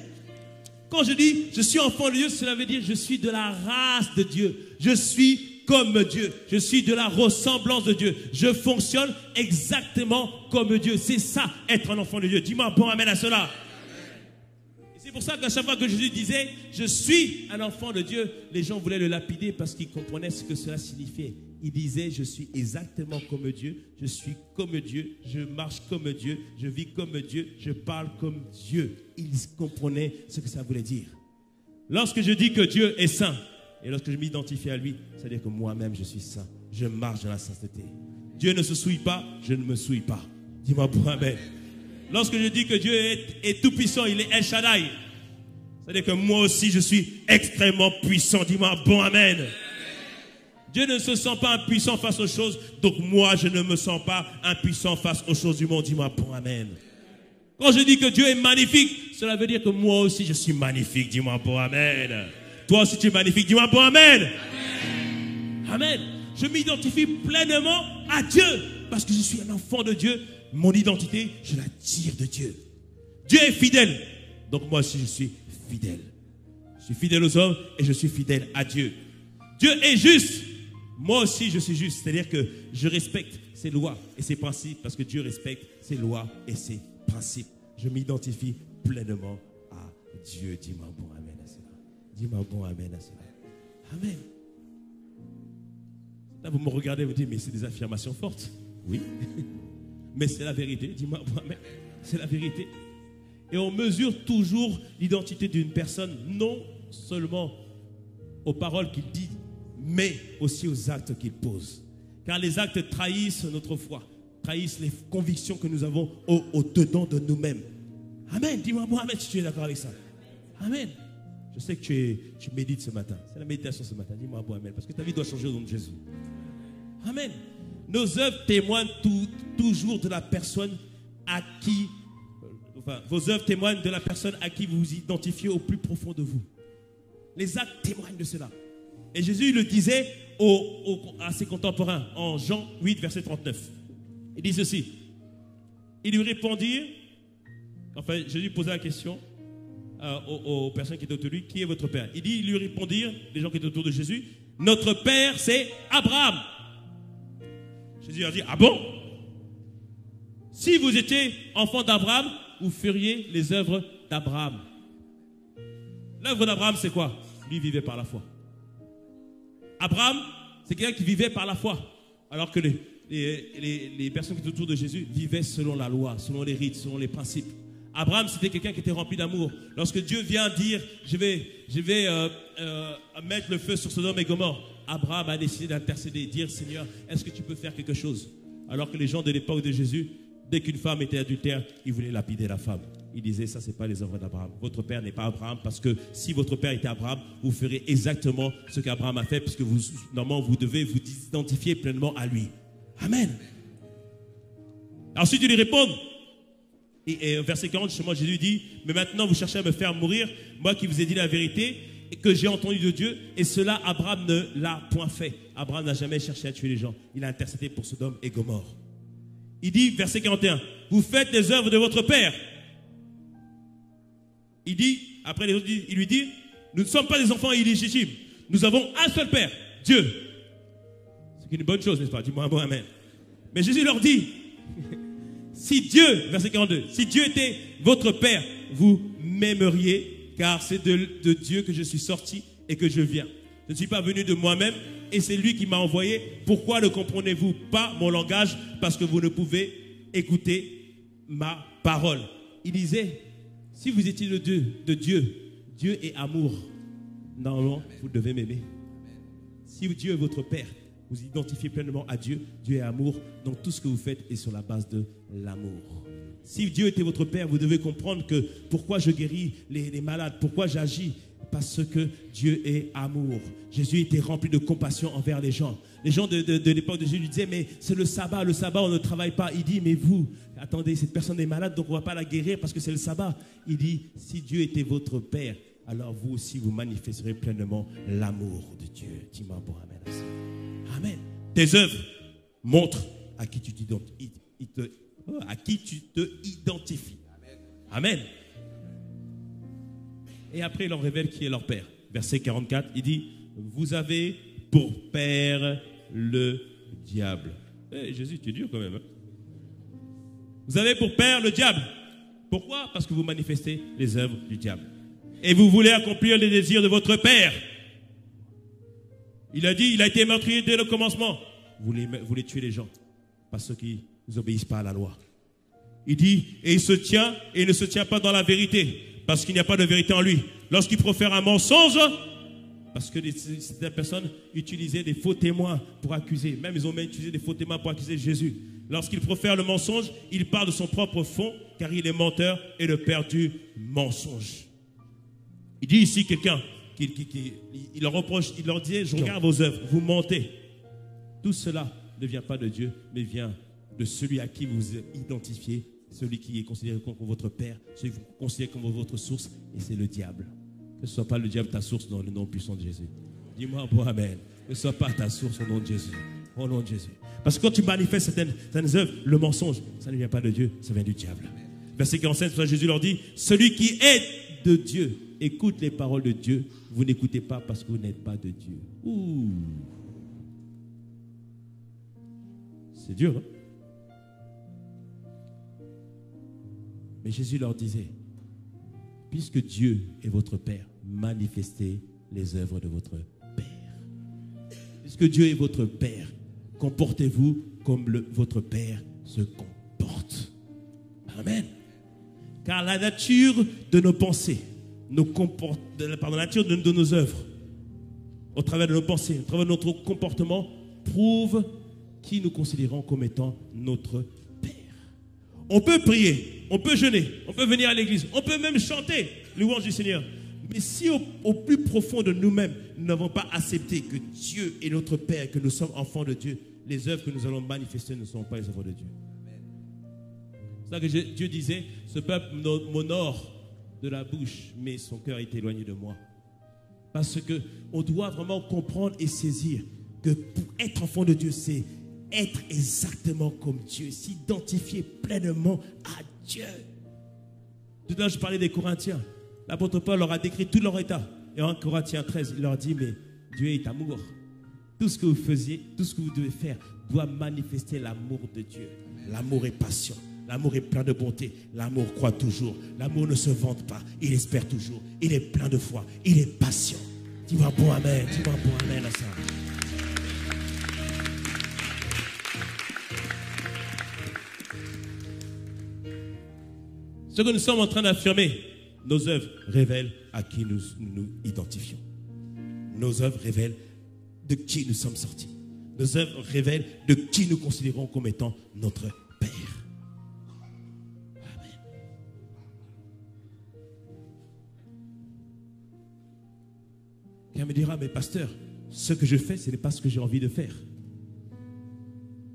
Quand je dis « Je suis enfant de Dieu », cela veut dire « Je suis de la race de Dieu. Je suis comme Dieu. Je suis de la ressemblance de Dieu. Je fonctionne exactement comme Dieu. » C'est ça, être un enfant de Dieu. Dis-moi bon amen à cela. C'est pour ça qu'à chaque fois que Jésus disait « Je suis un enfant de Dieu », les gens voulaient le lapider parce qu'ils comprenaient ce que cela signifiait. Il disait « Je suis exactement comme Dieu, je suis comme Dieu, je marche comme Dieu, je vis comme Dieu, je parle comme Dieu. » Ils comprenaient ce que ça voulait dire. Lorsque je dis que Dieu est saint, et lorsque je m'identifie à lui, c'est-à-dire que moi-même je suis saint, je marche dans la sainteté. Dieu ne se souille pas, je ne me souille pas. Dis-moi pour amen. Lorsque je dis que Dieu est tout puissant, il est El Shaddai, c'est-à-dire que moi aussi je suis extrêmement puissant. Dis-moi bon amen. Dieu ne se sent pas impuissant face aux choses, donc moi je ne me sens pas impuissant face aux choses du monde. Dis-moi bon amen. Quand je dis que Dieu est magnifique, cela veut dire que moi aussi je suis magnifique. Dis-moi bon amen. Toi aussi tu es magnifique. Dis-moi bon amen. Amen. Je m'identifie pleinement à Dieu parce que je suis un enfant de Dieu. Mon identité, je la tire de Dieu. Dieu est fidèle. Donc moi aussi je suis fidèle. Je suis fidèle aux hommes et je suis fidèle à Dieu. Dieu est juste. Moi aussi je suis juste. C'est-à-dire que je respecte ses lois et ses principes parce que Dieu respecte ses lois et ses principes. Je m'identifie pleinement à Dieu. Dis-moi bon amen à cela. Dis-moi bon amen à cela. Amen. Là vous me regardez et vous dites mais c'est des affirmations fortes. Oui. Mais c'est la vérité, dis-moi, c'est la vérité. Et on mesure toujours l'identité d'une personne, non seulement aux paroles qu'il dit, mais aussi aux actes qu'il pose. Car les actes trahissent notre foi, trahissent les convictions que nous avons au-dedans de nous-mêmes. Amen, dis-moi, amen, si tu es d'accord avec ça. Amen. Je sais que tu médites ce matin, c'est la méditation ce matin, dis-moi, amen, parce que ta vie doit changer au nom de Jésus. Amen. Nos œuvres témoignent toujours de la personne à qui, vos œuvres témoignent de la personne à qui vous vous identifiez au plus profond de vous. Les actes témoignent de cela. Et Jésus le disait à ses contemporains en Jean 8, verset 39. Il dit ceci. Ils lui répondirent, enfin Jésus posait la question aux personnes qui étaient autour de lui, qui est votre père? Ils lui répondirent, les gens qui étaient autour de Jésus, notre père c'est Abraham. Jésus leur dit, ah bon? Si vous étiez enfant d'Abraham, vous feriez les œuvres d'Abraham. L'œuvre d'Abraham, c'est quoi? Lui vivait par la foi. Abraham, c'est quelqu'un qui vivait par la foi. Alors que les personnes qui étaient autour de Jésus vivaient selon la loi, selon les rites, selon les principes. Abraham, c'était quelqu'un qui était rempli d'amour. Lorsque Dieu vient dire, je vais mettre le feu sur Sodome et Gomorrhe, Abraham a décidé d'intercéder, dire Seigneur, est-ce que tu peux faire quelque chose? Alors que les gens de l'époque de Jésus, dès qu'une femme était adultère, ils voulaient lapider la femme. Ils disaient, ça c'est pas les œuvres d'Abraham. Votre père n'est pas Abraham parce que si votre père était Abraham, vous ferez exactement ce qu'Abraham a fait puisque normalement vous devez vous identifier pleinement à lui. Amen. Ensuite, ils lui répondent. Et verset 40, justement, Jésus dit, mais maintenant vous cherchez à me faire mourir, moi qui vous ai dit la vérité, et que j'ai entendu de Dieu, et cela, Abraham ne l'a point fait. Abraham n'a jamais cherché à tuer les gens. Il a intercédé pour Sodome et Gomorrhe. Il dit, verset 41, vous faites les œuvres de votre père. Il dit, après les autres, il lui dit, nous ne sommes pas des enfants illégitimes. Nous avons un seul père, Dieu. C'est une bonne chose, n'est-ce pas? Dis-moi un bon amen. Mais Jésus leur dit, si Dieu, verset 42, si Dieu était votre père, vous m'aimeriez, car c'est de Dieu que je suis sorti et que je viens. Je ne suis pas venu de moi-même et c'est lui qui m'a envoyé. Pourquoi ne comprenez-vous pas mon langage? Parce que vous ne pouvez écouter ma parole. Il disait, si vous étiez le Dieu de Dieu, Dieu est amour. Normalement, vous devez m'aimer. Si Dieu est votre Père, vous identifiez pleinement à Dieu, Dieu est amour. Donc tout ce que vous faites est sur la base de l'amour. Si Dieu était votre Père, vous devez comprendre que pourquoi je guéris les malades, pourquoi j'agis, parce que Dieu est amour. Jésus était rempli de compassion envers les gens. Les gens de l'époque de Jésus lui disaient, mais c'est le sabbat on ne travaille pas. Il dit, mais vous, attendez, cette personne est malade, donc on ne va pas la guérir parce que c'est le sabbat. Il dit, si Dieu était votre Père, alors vous aussi, vous manifesterez pleinement l'amour de Dieu. Dis-moi bon amen à ça. Amen. Tes œuvres montrent à qui tu t'identifies. À qui tu te identifies. Amen. Et après, il leur révèle qui est leur père. Verset 44, il dit, vous avez pour père le diable. Jésus, tu es dur quand même. Hein? Vous avez pour père le diable. Pourquoi? Parce que vous manifestez les œuvres du diable. Et vous voulez accomplir les désirs de votre père. Il a dit, il a été meurtrier dès le commencement. Vous voulez tuer les gens parce qu'ils n'obéissent pas à la loi. Il dit, et il se tient, et il ne se tient pas dans la vérité, parce qu'il n'y a pas de vérité en lui. Lorsqu'il profère un mensonge, parce que certaines personnes utilisaient des faux témoins pour accuser, même ils ont même utilisé des faux témoins pour accuser Jésus. Lorsqu'il profère le mensonge, il parle de son propre fond, car il est menteur et le père du mensonge. Il dit ici quelqu'un, il leur reproche, il leur dit, je regarde vos œuvres, vous mentez. Tout cela ne vient pas de Dieu, mais vient de celui à qui vous identifiez, celui qui est considéré comme votre père, celui que vous considérez comme votre source, et c'est le diable. Que ce ne soit pas le diable ta source dans le nom puissant de Jésus. Dis-moi bon amen. Que ce ne soit pas ta source au nom de Jésus. Au nom de Jésus. Parce que quand tu manifestes certaines œuvres, le mensonge, ça ne vient pas de Dieu, ça vient du diable. Verset 45, Jésus leur dit, celui qui est de Dieu, écoute les paroles de Dieu, vous n'écoutez pas parce que vous n'êtes pas de Dieu. Ouh. C'est dur, hein? Mais Jésus leur disait, puisque Dieu est votre Père, manifestez les œuvres de votre Père. Puisque Dieu est votre Père, comportez-vous comme votre Père se comporte. Amen. Car la nature de nos pensées, la nature de nos œuvres, au travers de nos pensées, au travers de notre comportement, prouve qui nous considérons comme étant notre Père. On peut prier, on peut jeûner, on peut venir à l'église, on peut même chanter louange du Seigneur. Mais si au plus profond de nous-mêmes, nous n'avons pas accepté que Dieu est notre Père, que nous sommes enfants de Dieu, les œuvres que nous allons manifester ne sont pas les œuvres de Dieu. C'est ça que Dieu disait, ce peuple m'honore de la bouche, mais son cœur est éloigné de moi. Parce qu'on doit vraiment comprendre et saisir que pour être enfant de Dieu, c'est être exactement comme Dieu, s'identifier pleinement à Dieu. Tout à l'heure, je parlais des Corinthiens. L'apôtre Paul leur a décrit tout leur état. Et en Corinthiens 13, il leur dit, mais Dieu est amour. Tout ce que vous faisiez, tout ce que vous devez faire, doit manifester l'amour de Dieu. L'amour est patient. L'amour est plein de bonté. L'amour croit toujours. L'amour ne se vante pas. Il espère toujours. Il est plein de foi. Il est patient. Dis-moi bon amen. Dis-moi bon amen à ça. Ce que nous sommes en train d'affirmer, nos œuvres révèlent à qui nous identifions. Nos œuvres révèlent de qui nous sommes sortis. Nos œuvres révèlent de qui nous considérons comme étant notre Père. Amen. Quelqu'un me dira, mais pasteur, ce que je fais, ce n'est pas ce que j'ai envie de faire.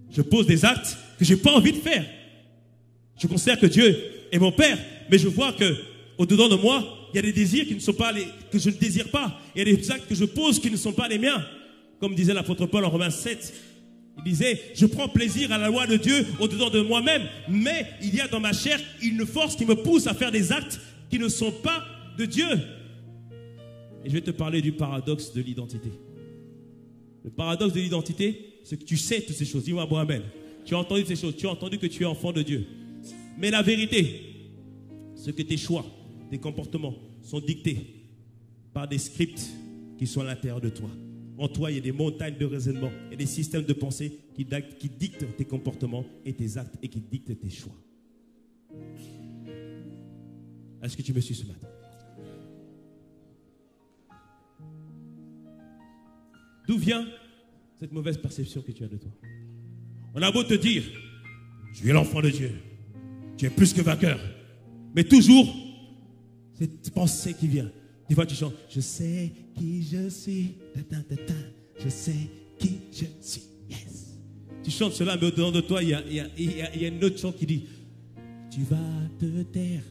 Je pose des actes que je n'ai pas envie de faire. Je considère que Dieu est mon Père, mais je vois que au-dedans de moi, il y a des désirs qui ne sont pas que je ne désire pas. Il y a des actes que je pose qui ne sont pas les miens. Comme disait l'apôtre Paul en Romains 7, il disait, je prends plaisir à la loi de Dieu au-dedans de moi-même, mais il y a dans ma chair une force qui me pousse à faire des actes qui ne sont pas de Dieu. Et je vais te parler du paradoxe de l'identité. Le paradoxe de l'identité, c'est que tu sais toutes ces choses. Dis-moi bon amen. Tu as entendu ces choses, tu as entendu que tu es enfant de Dieu. Mais la vérité, c'est que tes choix, tes comportements sont dictés par des scripts qui sont à l'intérieur de toi. En toi, il y a des montagnes de raisonnement, il y a des systèmes de pensée qui dictent tes comportements et tes actes et qui dictent tes choix. Est-ce que tu me suis ce matin? D'où vient cette mauvaise perception que tu as de toi? On a beau te dire, tu es l'enfant de Dieu, tu es plus que vainqueur, mais toujours, cette pensée qui vient. Des fois, tu chantes, je sais qui je suis, je sais qui je suis, yes. Tu chantes cela, mais au-dedans de toi, il y a une autre chante qui dit, tu vas te taire,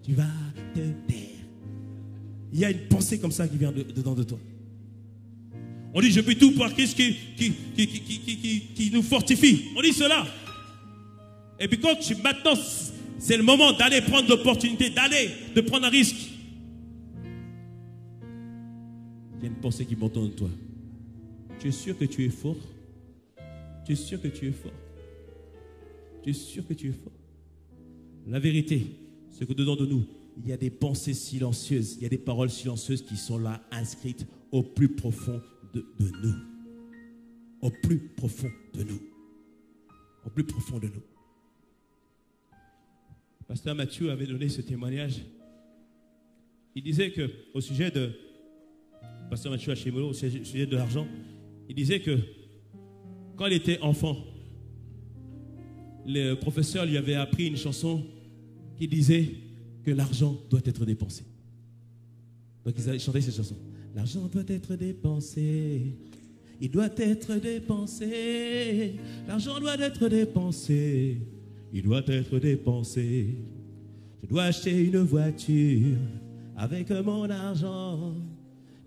tu vas te taire. il y a une pensée comme ça qui vient dedans de toi. On dit, je peux tout par Christ qui nous fortifie. On dit cela. Et puis maintenant, c'est le moment d'aller prendre l'opportunité, de prendre un risque. Il y a une pensée qui monte en toi. Tu es sûr que tu es fort? Tu es sûr que tu es fort? Tu es sûr que tu es fort? La vérité, c'est que dedans de nous, il y a des pensées silencieuses, il y a des paroles silencieuses qui sont là, inscrites au plus profond de nous. Au plus profond de nous. Au plus profond de nous. Pasteur Mathieu avait donné ce témoignage. Il disait que, au sujet de Pasteur Mathieu Hachimolo, au sujet de l'argent, il disait que quand il était enfant, le professeur lui avait appris une chanson qui disait que l'argent doit être dépensé. Donc ils chantaient cette chanson. L'argent doit être dépensé. Il doit être dépensé. L'argent doit être dépensé. Il doit être dépensé. Je dois acheter une voiture avec mon argent.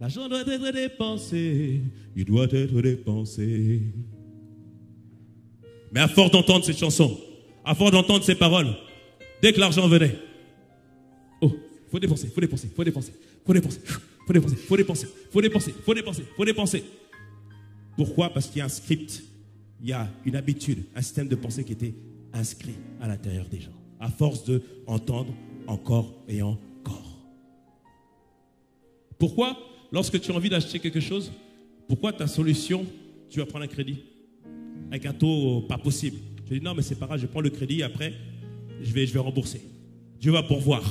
L'argent doit être dépensé. Il doit être dépensé. Mais à force d'entendre cette chanson, à force d'entendre ces paroles, dès que l'argent venait, oh, faut dépenser, faut dépenser, faut dépenser, faut dépenser, faut dépenser, faut dépenser, faut dépenser, faut dépenser, faut dépenser. Pourquoi? Parce qu'il y a un script, il y a une habitude, un système de pensée qui était inscrit à l'intérieur des gens, à force de entendre encore et encore. Pourquoi, lorsque tu as envie d'acheter quelque chose, pourquoi ta solution, tu vas prendre un crédit avec un taux pas possible? Je dis non, mais c'est pas grave, je prends le crédit, après je vais rembourser. Dieu va pourvoir.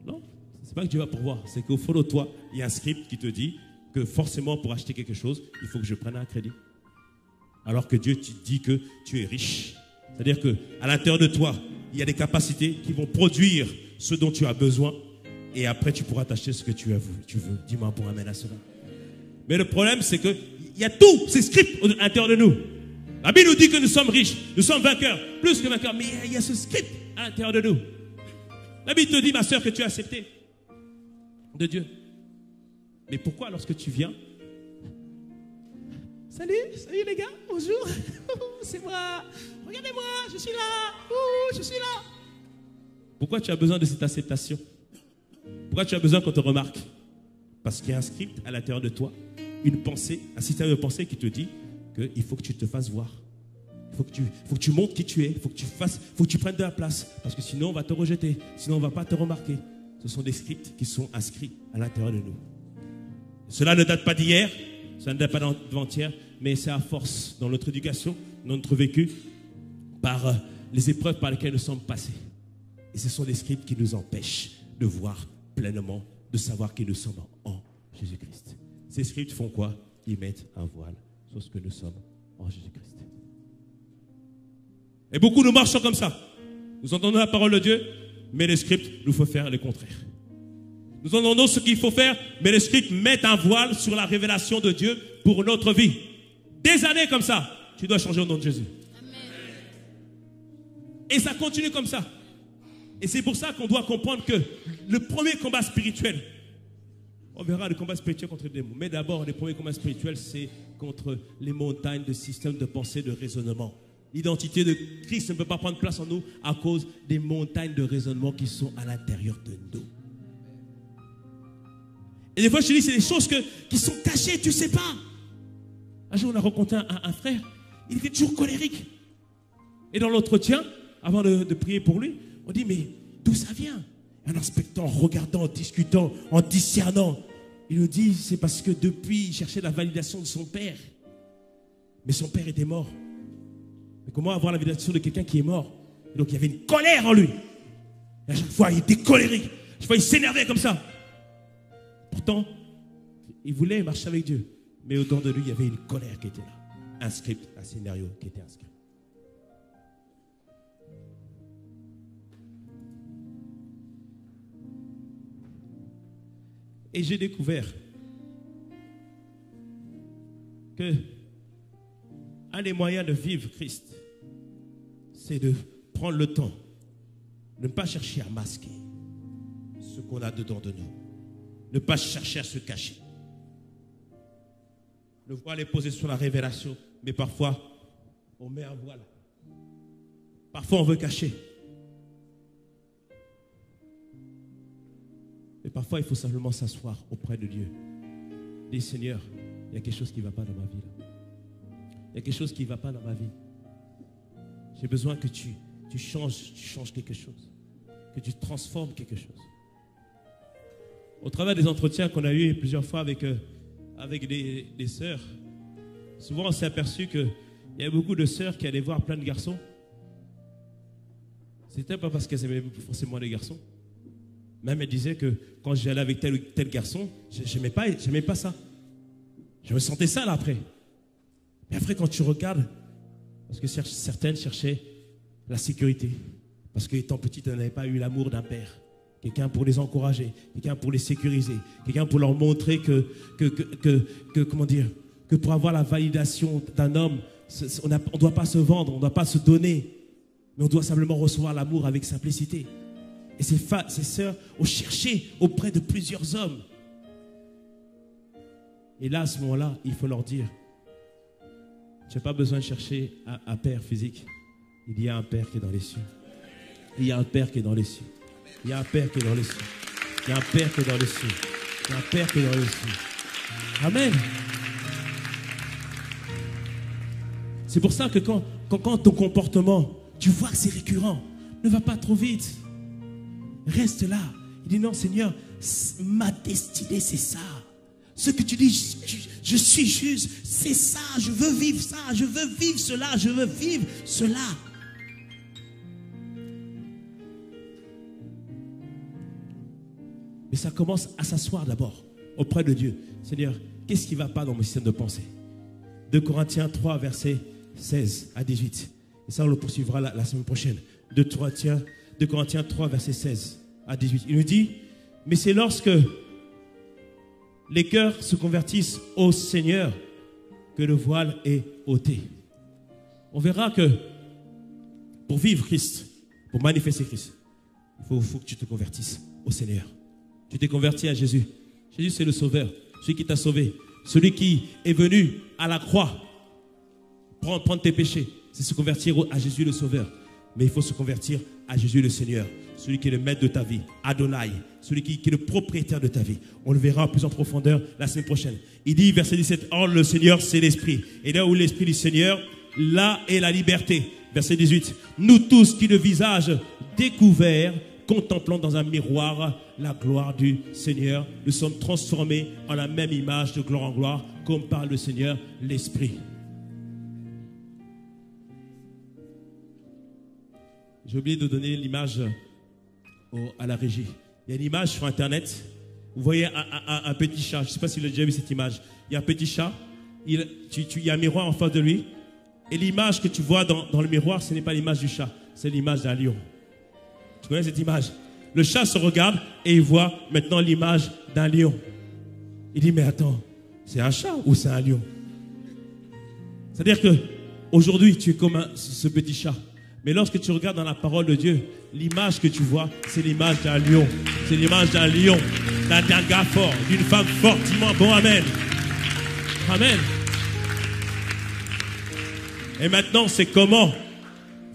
Non, c'est pas que Dieu va pourvoir, c'est qu'au fond de toi, il y a un script qui te dit que forcément pour acheter quelque chose, il faut que je prenne un crédit. Alors que Dieu te dit que tu es riche. C'est-à-dire qu'à l'intérieur de toi, il y a des capacités qui vont produire ce dont tu as besoin et après tu pourras t'acheter ce que tu veux. Dis-moi pour amener à cela. Mais le problème, c'est que il y a tout, ces scripts à l'intérieur de nous. La Bible nous dit que nous sommes riches, nous sommes vainqueurs, plus que vainqueurs, mais il y a ce script à l'intérieur de nous. La Bible te dit, ma soeur, que tu as accepté de Dieu. Mais pourquoi lorsque tu viens, salut les gars, bonjour, c'est moi, regardez-moi, je suis là, je suis là. Pourquoi tu as besoin de cette acceptation? Pourquoi tu as besoin qu'on te remarque? Parce qu'il y a un script à l'intérieur de toi, une pensée, un système de pensée qui te dit qu'il faut que tu te fasses voir. Il faut que tu montres qui tu es, il faut que tu prennes de la place, parce que sinon on va te rejeter, sinon on ne va pas te remarquer. Ce sont des scripts qui sont inscrits à l'intérieur de nous. Cela ne date pas d'hier, ça ne date pas d'avant-hier, mais c'est à force dans notre éducation, dans notre vécu, par les épreuves par lesquelles nous sommes passés. Et ce sont des scripts qui nous empêchent de voir pleinement, de savoir qui nous sommes en Jésus-Christ. Ces scripts font quoi? Ils mettent un voile sur ce que nous sommes en Jésus-Christ. Et beaucoup nous marchons comme ça. Nous entendons la parole de Dieu, mais les scripts nous font faire le contraire. Nous entendons ce qu'il faut faire, mais les scripts mettent un voile sur la révélation de Dieu pour notre vie. Des années comme ça, tu dois changer au nom de Jésus. Amen. Et ça continue comme ça. Et c'est pour ça qu'on doit comprendre que le premier combat spirituel, on verra le combat spirituel contre les démons, mais d'abord, le premier combat spirituel, c'est contre les montagnes de systèmes de pensée, de raisonnement. L'identité de Christ ne peut pas prendre place en nous à cause des montagnes de raisonnement qui sont à l'intérieur de nous. Et des fois, je te dis, c'est des choses qui sont cachées, tu ne sais pas. Un jour, on a rencontré un frère, il était toujours colérique. Et dans l'entretien, avant de prier pour lui, on dit, mais d'où ça vient? En inspectant, en regardant, en discutant, en discernant, il nous dit, c'est parce que depuis, il cherchait la validation de son père. Mais son père était mort. Mais comment avoir la validation de quelqu'un qui est mort? Et donc, il y avait une colère en lui. Et à chaque fois, il était colérique. À chaque fois, il s'énervait comme ça. Pourtant, il voulait marcher avec Dieu. Mais au-dedans de lui, il y avait une colère qui était là. Un script, un scénario qui était inscrit. Et j'ai découvert que un des moyens de vivre Christ, c'est de prendre le temps de ne pas chercher à masquer ce qu'on a dedans de nous. Ne pas chercher à se cacher. Le voile est posé sur la révélation, mais parfois, on met un voile. Parfois, on veut cacher. Mais parfois, il faut simplement s'asseoir auprès de Dieu. Dis, Seigneur, il y a quelque chose qui ne va pas dans ma vie. Là. Il y a quelque chose qui ne va pas dans ma vie. J'ai besoin que tu changes quelque chose. Que tu transformes quelque chose. Au travers des entretiens qu'on a eus plusieurs fois avec des sœurs, souvent on s'est aperçu qu'il y avait beaucoup de sœurs qui allaient voir plein de garçons. C'était pas parce qu'elles aimaient forcément les garçons. Même elles disaient que quand j'allais avec tel ou tel garçon, j'aimais pas ça. Je me sentais sale après. Mais après quand tu regardes, parce que certaines cherchaient la sécurité, parce qu'étant petites, elles n'avaient pas eu l'amour d'un père. Quelqu'un pour les encourager, quelqu'un pour les sécuriser, quelqu'un pour leur montrer que pour avoir la validation d'un homme, on ne doit pas se vendre, on ne doit pas se donner, mais on doit simplement recevoir l'amour avec simplicité. Et ces sœurs ont cherché auprès de plusieurs hommes. Et là, à ce moment-là, il faut leur dire, tu n'as pas besoin de chercher un père physique. Il y a un père qui est dans les cieux. Il y a un père qui est dans les cieux. Il y a un Père qui est dans les cieux. Il y a un Père qui est dans les cieux. Il y a un Père qui est dans les cieux. Amen. C'est pour ça que quand ton comportement, tu vois que c'est récurrent, ne va pas trop vite. Reste là. Il dit non, Seigneur, ma destinée, c'est ça. Ce que tu dis, je suis juste, c'est ça. Je veux vivre ça. Je veux vivre cela. Je veux vivre cela. Mais ça commence à s'asseoir d'abord auprès de Dieu. Seigneur, qu'est-ce qui ne va pas dans mon système de pensée? 2 Corinthiens 3, versets 16 à 18. Et ça, on le poursuivra la semaine prochaine. 2 Corinthiens 3, versets 16 à 18. Il nous dit, mais c'est lorsque les cœurs se convertissent au Seigneur que le voile est ôté. On verra que pour vivre Christ, pour manifester Christ, il faut que tu te convertisses au Seigneur. Tu t'es converti à Jésus. Jésus, c'est le Sauveur, celui qui t'a sauvé, celui qui est venu à la croix prendre tes péchés. C'est se convertir à Jésus le Sauveur. Mais il faut se convertir à Jésus le Seigneur, celui qui est le maître de ta vie, Adonai, celui qui est le propriétaire de ta vie. On le verra plus en profondeur la semaine prochaine. Il dit, verset 17, « Or le Seigneur, c'est l'Esprit. Et là où l'Esprit du Seigneur, là est la liberté. » Verset 18, « Nous tous qui le visage découvert, contemplant dans un miroir la gloire du Seigneur, nous sommes transformés en la même image de gloire en gloire, comme par le Seigneur, l'Esprit. » J'ai oublié de donner l'image à la régie. Il y a une image sur Internet. Vous voyez un petit chat. Je ne sais pas si vous avez déjà vu cette image. Il y a un petit chat. Il y a un miroir en face de lui. Et l'image que tu vois dans le miroir, ce n'est pas l'image du chat. C'est l'image d'un lion. Tu connais cette image? Le chat se regarde et il voit maintenant l'image d'un lion. Il dit, mais attends, c'est un chat ou c'est un lion? C'est-à-dire que aujourd'hui, tu es comme ce petit chat. Mais lorsque tu regardes dans la parole de Dieu, l'image que tu vois, c'est l'image d'un lion. C'est l'image d'un lion, d'un gars fort, d'une femme forte. Dis-moi, bon, amen. Amen. Et maintenant, c'est comment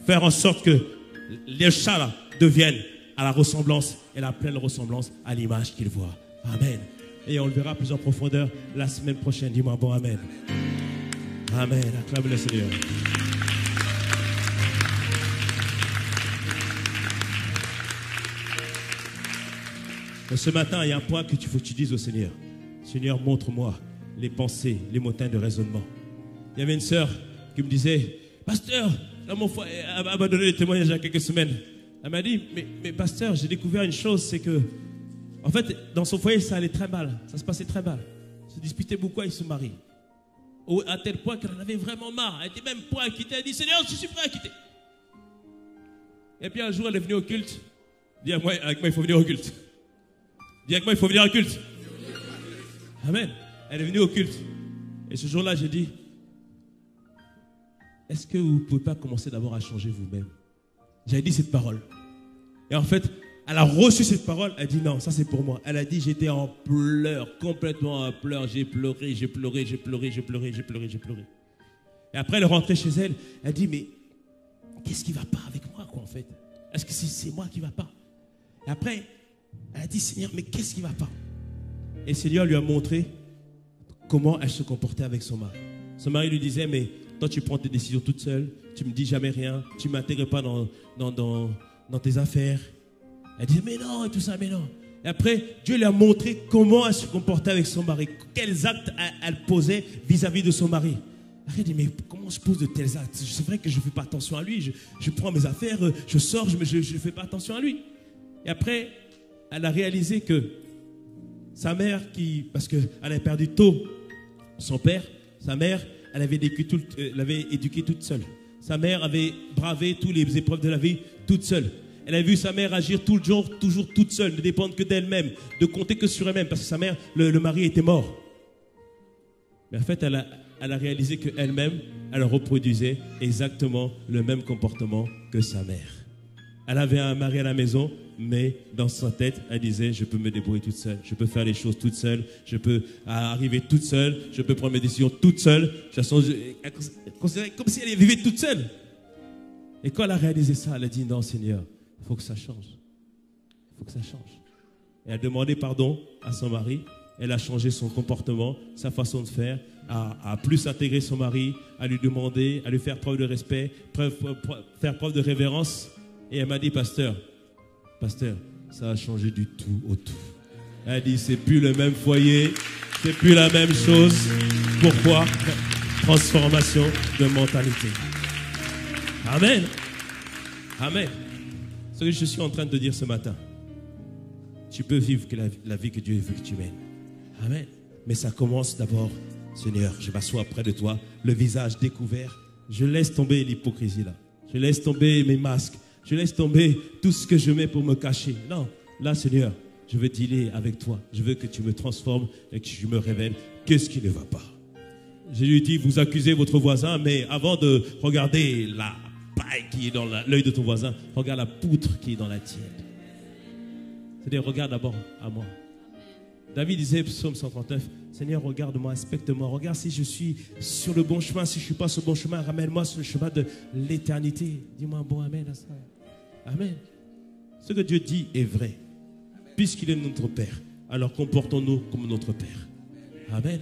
faire en sorte que les chats là deviennent à la ressemblance et la pleine ressemblance à l'image qu'ils voient. Amen. Et on le verra plus en profondeur la semaine prochaine. Dis-moi, bon, amen. Amen. Acclame le Seigneur. Ce matin, il y a un point que faut que tu dises au Seigneur. Seigneur, montre-moi les pensées, les montagnes de raisonnement. Il y avait une sœur qui me disait, pasteur, là, mon foyer, elle m'a donné des témoignages il y a quelques semaines. Elle m'a dit, mais pasteur, j'ai découvert une chose, c'est que, en fait, dans son foyer, ça allait très mal. Ça se passait très mal. Elle se disputait beaucoup avec son mari. À tel point qu'elle en avait vraiment marre. Elle était même prête à quitter. Elle dit, Seigneur, je suis prêt à quitter. Et puis un jour, elle est venue au culte. Dis avec moi, il faut venir au culte. Dis avec moi, il faut venir au culte. Amen. Elle est venue au culte. Et ce jour-là, j'ai dit, est-ce que vous ne pouvez pas commencer d'abord à changer vous-même? J'avais dit cette parole. Et en fait, elle a reçu cette parole, elle dit non, ça c'est pour moi. Elle a dit j'étais en pleurs, complètement en pleurs, j'ai pleuré, j'ai pleuré, j'ai pleuré, j'ai pleuré, j'ai pleuré, j'ai pleuré. Et après elle est rentrée chez elle, elle dit mais qu'est-ce qui ne va pas avec moi quoi en fait? Est-ce que c'est moi qui ne va pas? Et après, elle a dit Seigneur, mais qu'est-ce qui ne va pas? Et le Seigneur lui a montré comment elle se comportait avec son mari. Son mari lui disait mais toi tu prends tes décisions toute seule, tu ne me dis jamais rien, tu ne m'intègres pas dans tes affaires. Elle dit mais non et tout ça, mais non. Et après, Dieu lui a montré comment elle se comportait avec son mari, quels actes elle posait vis-à-vis de son mari. Elle dit mais comment je pose de tels actes? C'est vrai que je ne fais pas attention à lui, je prends mes affaires, je sors, je ne fais pas attention à lui. Et après, elle a réalisé que sa mère, parce qu'elle avait perdu tôt son père, sa mère, elle avait éduqué toute seule. Sa mère avait bravé toutes les épreuves de la vie toute seule. Elle a vu sa mère agir tout le jour, toujours toute seule, ne dépendre que d'elle-même, de compter que sur elle-même, parce que sa mère, le mari était mort. Mais en fait, elle a réalisé qu'elle-même, elle reproduisait exactement le même comportement que sa mère. Elle avait un mari à la maison, mais dans sa tête, elle disait, je peux me débrouiller toute seule, je peux faire les choses toute seule, je peux arriver toute seule, je peux prendre mes décisions toute seule. De toute façon, elle considérait comme si elle vivait toute seule. Et quand elle a réalisé ça, elle a dit, non Seigneur, il faut que ça change. Il faut que ça change. Et elle a demandé pardon à son mari. Elle a changé son comportement, sa façon de faire, à plus intégrer son mari, à lui demander, à lui faire preuve de respect, faire preuve de révérence. Et elle m'a dit, pasteur, ça a changé du tout au tout. Elle a dit, c'est plus le même foyer, c'est plus la même chose. Pourquoi? Transformation de mentalité. Amen. Amen. Ce que je suis en train de te dire ce matin, tu peux vivre la vie que Dieu veut que tu mènes. Amen. Mais ça commence d'abord, Seigneur, je m'assois près de toi, le visage découvert. Je laisse tomber l'hypocrisie là. Je laisse tomber mes masques. Je laisse tomber tout ce que je mets pour me cacher. Non, là, Seigneur, je veux dealer avec toi. Je veux que tu me transformes et que tu me révèles qu'est-ce qui ne va pas. Je lui dis, vous accusez votre voisin, mais avant de regarder la paille qui est dans l'œil de ton voisin, regarde la poutre qui est dans la tienne. C'est-à-dire, regarde d'abord à moi. David disait, psaume 139, Seigneur, regarde-moi, inspecte-moi, regarde si je suis sur le bon chemin, si je ne suis pas sur le bon chemin, ramène-moi sur le chemin de l'éternité. Dis-moi un bon amen à ça. Amen. Ce que Dieu dit est vrai. Puisqu'il est notre Père, alors comportons-nous comme notre Père. Amen.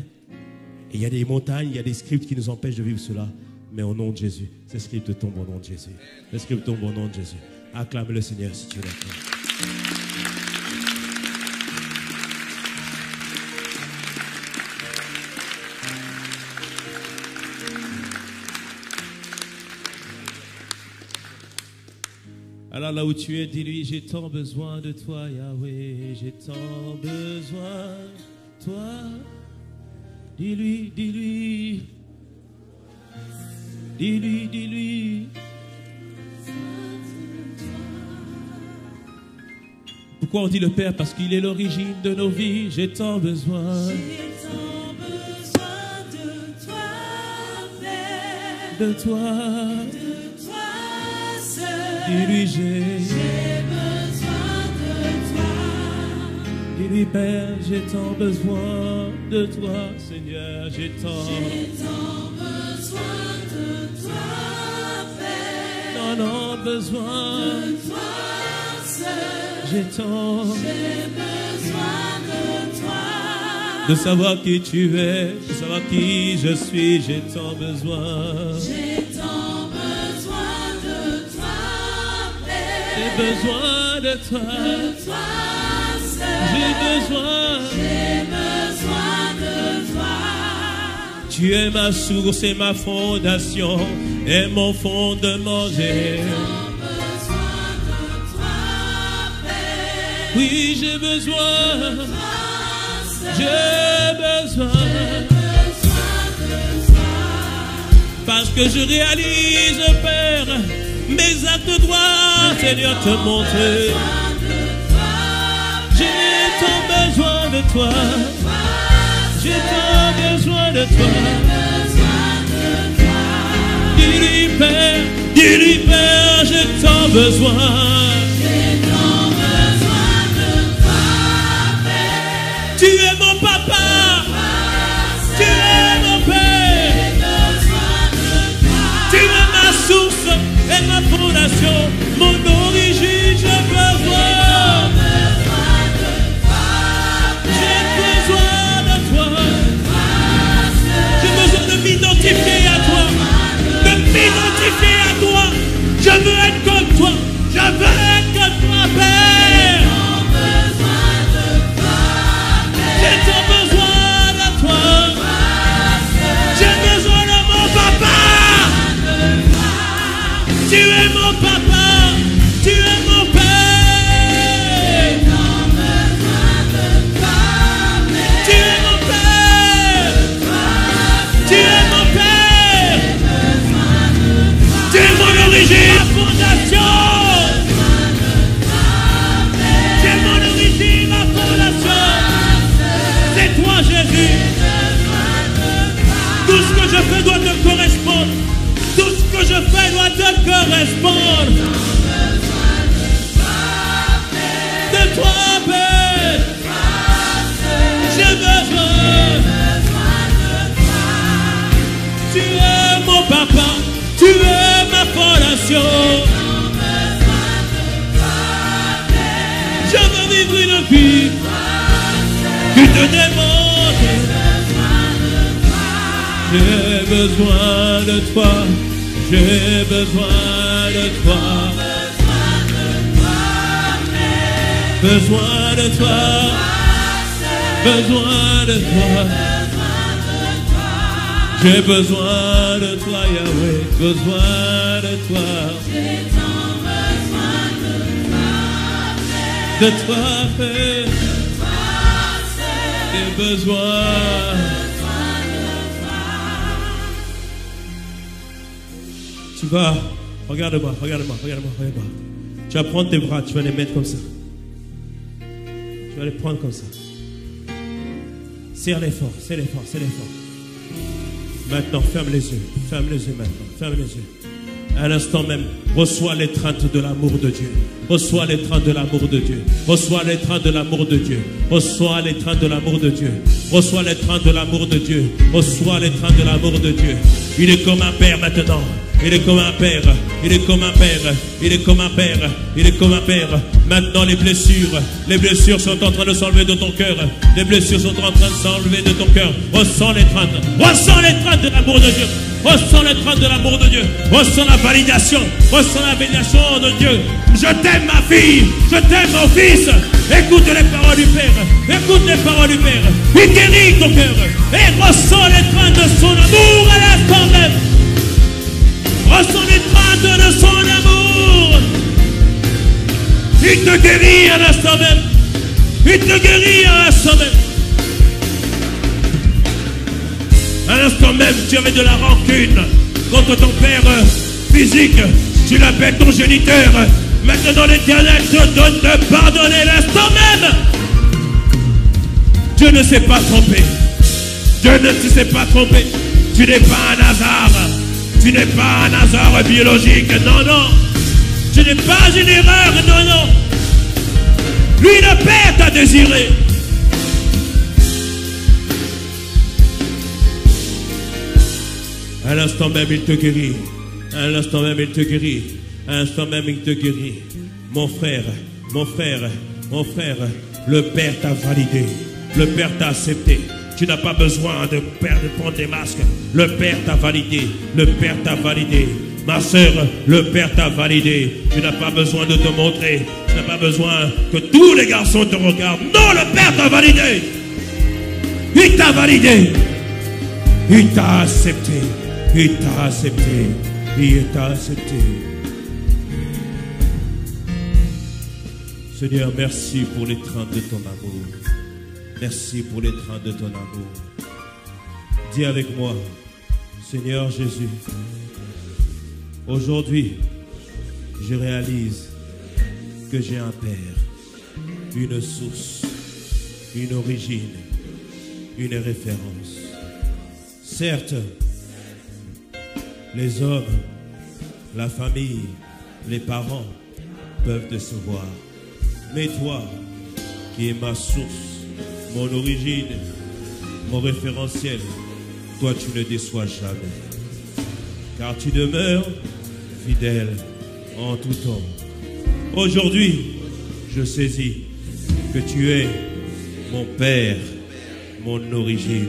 Et il y a des montagnes, il y a des scripts qui nous empêchent de vivre cela. Mais au nom de Jésus, ces scripts tombent au nom de Jésus. Ces scripts tombent au nom de Jésus. Acclame le Seigneur si tu es d'accord. Alors là où tu es, dis-lui, j'ai tant besoin de toi, Yahweh, j'ai tant besoin de toi. Dis-lui, dis-lui, dis-lui, dis-lui. Pourquoi on dit le Père? Parce qu'il est l'origine de nos vies, j'ai tant besoin. J'ai tant besoin de toi, Père. De toi. Dis-lui, j'ai besoin de toi. Dis-lui, Père, j'ai tant besoin de toi, Seigneur, j'ai tant besoin de toi, Père. Non, besoin de toi, seul. J'ai besoin de toi. De savoir qui tu es, de savoir qui je suis, j'ai tant besoin. J'ai besoin de toi, j'ai besoin de toi. Tu es ma source et ma fondation et mon fondement. J'ai besoin de toi, Père. Oui, j'ai besoin, j'ai besoin de toi. Parce que je réalise, Père, mes actes doivent, Seigneur, te montrer. J'ai tant besoin de toi. J'ai tant besoin de toi. Dis-lui, Père, j'ai tant besoin. correspondre. De toi, Père. J'ai besoin. Tu es mon papa. Tu es ma fondation. Je veux vivre une vie qui te demande. J'ai besoin de toi. J'ai besoin de toi. Besoin de toi. Besoin de toi. J'ai besoin de toi, Yahweh. Besoin de toi. De toi, Père. J'ai besoin. Tu vas, regarde-moi. Tu vas prendre tes bras, tu vas les mettre comme ça. Tu vas les prendre comme ça. Serre-les fort. Maintenant, ferme les yeux maintenant, ferme les yeux. À l'instant même, reçois l'étreinte de l'amour de Dieu. Reçois l'étreinte de l'amour de Dieu. Reçois l'étreinte de l'amour de Dieu. Reçois l'étreinte de l'amour de Dieu. Reçois l'étreinte de l'amour de Dieu. Reçois l'étreinte de l'amour de Dieu. Il est comme un père maintenant. Il est comme un père. Il est comme un père. Il est comme un père. Il est comme un père. Maintenant les blessures sont en train de s'enlever de ton cœur. Les blessures sont en train de s'enlever de ton cœur. Ressens l'étreinte. Ressens l'étreinte de l'amour de Dieu. Ressens l'étreinte de l'amour de Dieu. Ressens la validation. Ressens la validation de Dieu. Je t'aime ma fille. Je t'aime mon fils. Écoute les paroles du Père. Écoute les paroles du Père. Il guérit ton cœur. Et ressens l'étreinte de son amour à l'instant même. Ressens l'étreinte de son amour. Il te guérit à l'instant même. Il te guérit à l'instant même. À l'instant même, tu avais de la rancune contre ton père physique. Tu l'appelles ton géniteur. Maintenant, l'Éternel te donne de pardonner l'instant même. Dieu ne s'est pas trompé. Dieu ne s'est pas trompé. Tu n'es pas un hasard. Tu n'es pas un hasard biologique. Non, non. Tu n'es pas une erreur. Non, non. Lui, le Père t'a désiré. À l'instant même, il te guérit. À l'instant même, il te guérit. À l'instant même, il te guérit. Mon frère, le Père t'a validé. Le Père t'a accepté. Tu n'as pas besoin de prendre des masques. Le Père t'a validé. Le Père t'a validé. Ma soeur, le Père t'a validé. Tu n'as pas besoin de te montrer. Tu n'as pas besoin que tous les garçons te regardent. Non, le Père t'a validé. Il t'a validé. Il t'a accepté. Il t'a accepté. Il t'a accepté. Seigneur, merci pour l'étreinte de ton amour. Merci pour l'étreinte de ton amour. Dis avec moi, Seigneur Jésus, aujourd'hui, je réalise que j'ai un Père, une source, une origine, une référence. Certes, les hommes, la famille, les parents peuvent décevoir. Mais toi, qui es ma source, mon origine, mon référentiel, toi tu ne déçois jamais. Car tu demeures fidèle en tout temps. Aujourd'hui, je saisis que tu es mon Père, mon origine,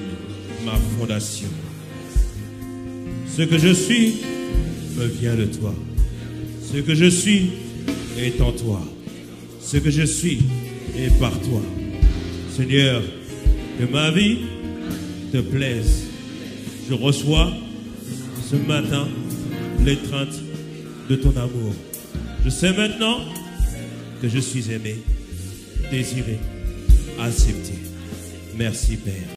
ma fondation. Ce que je suis me vient de toi. Ce que je suis est en toi. Ce que je suis est par toi. Seigneur, que ma vie te plaise. Je reçois ce matin l'étreinte de ton amour. Je sais maintenant que je suis aimé, désiré, accepté. Merci Père.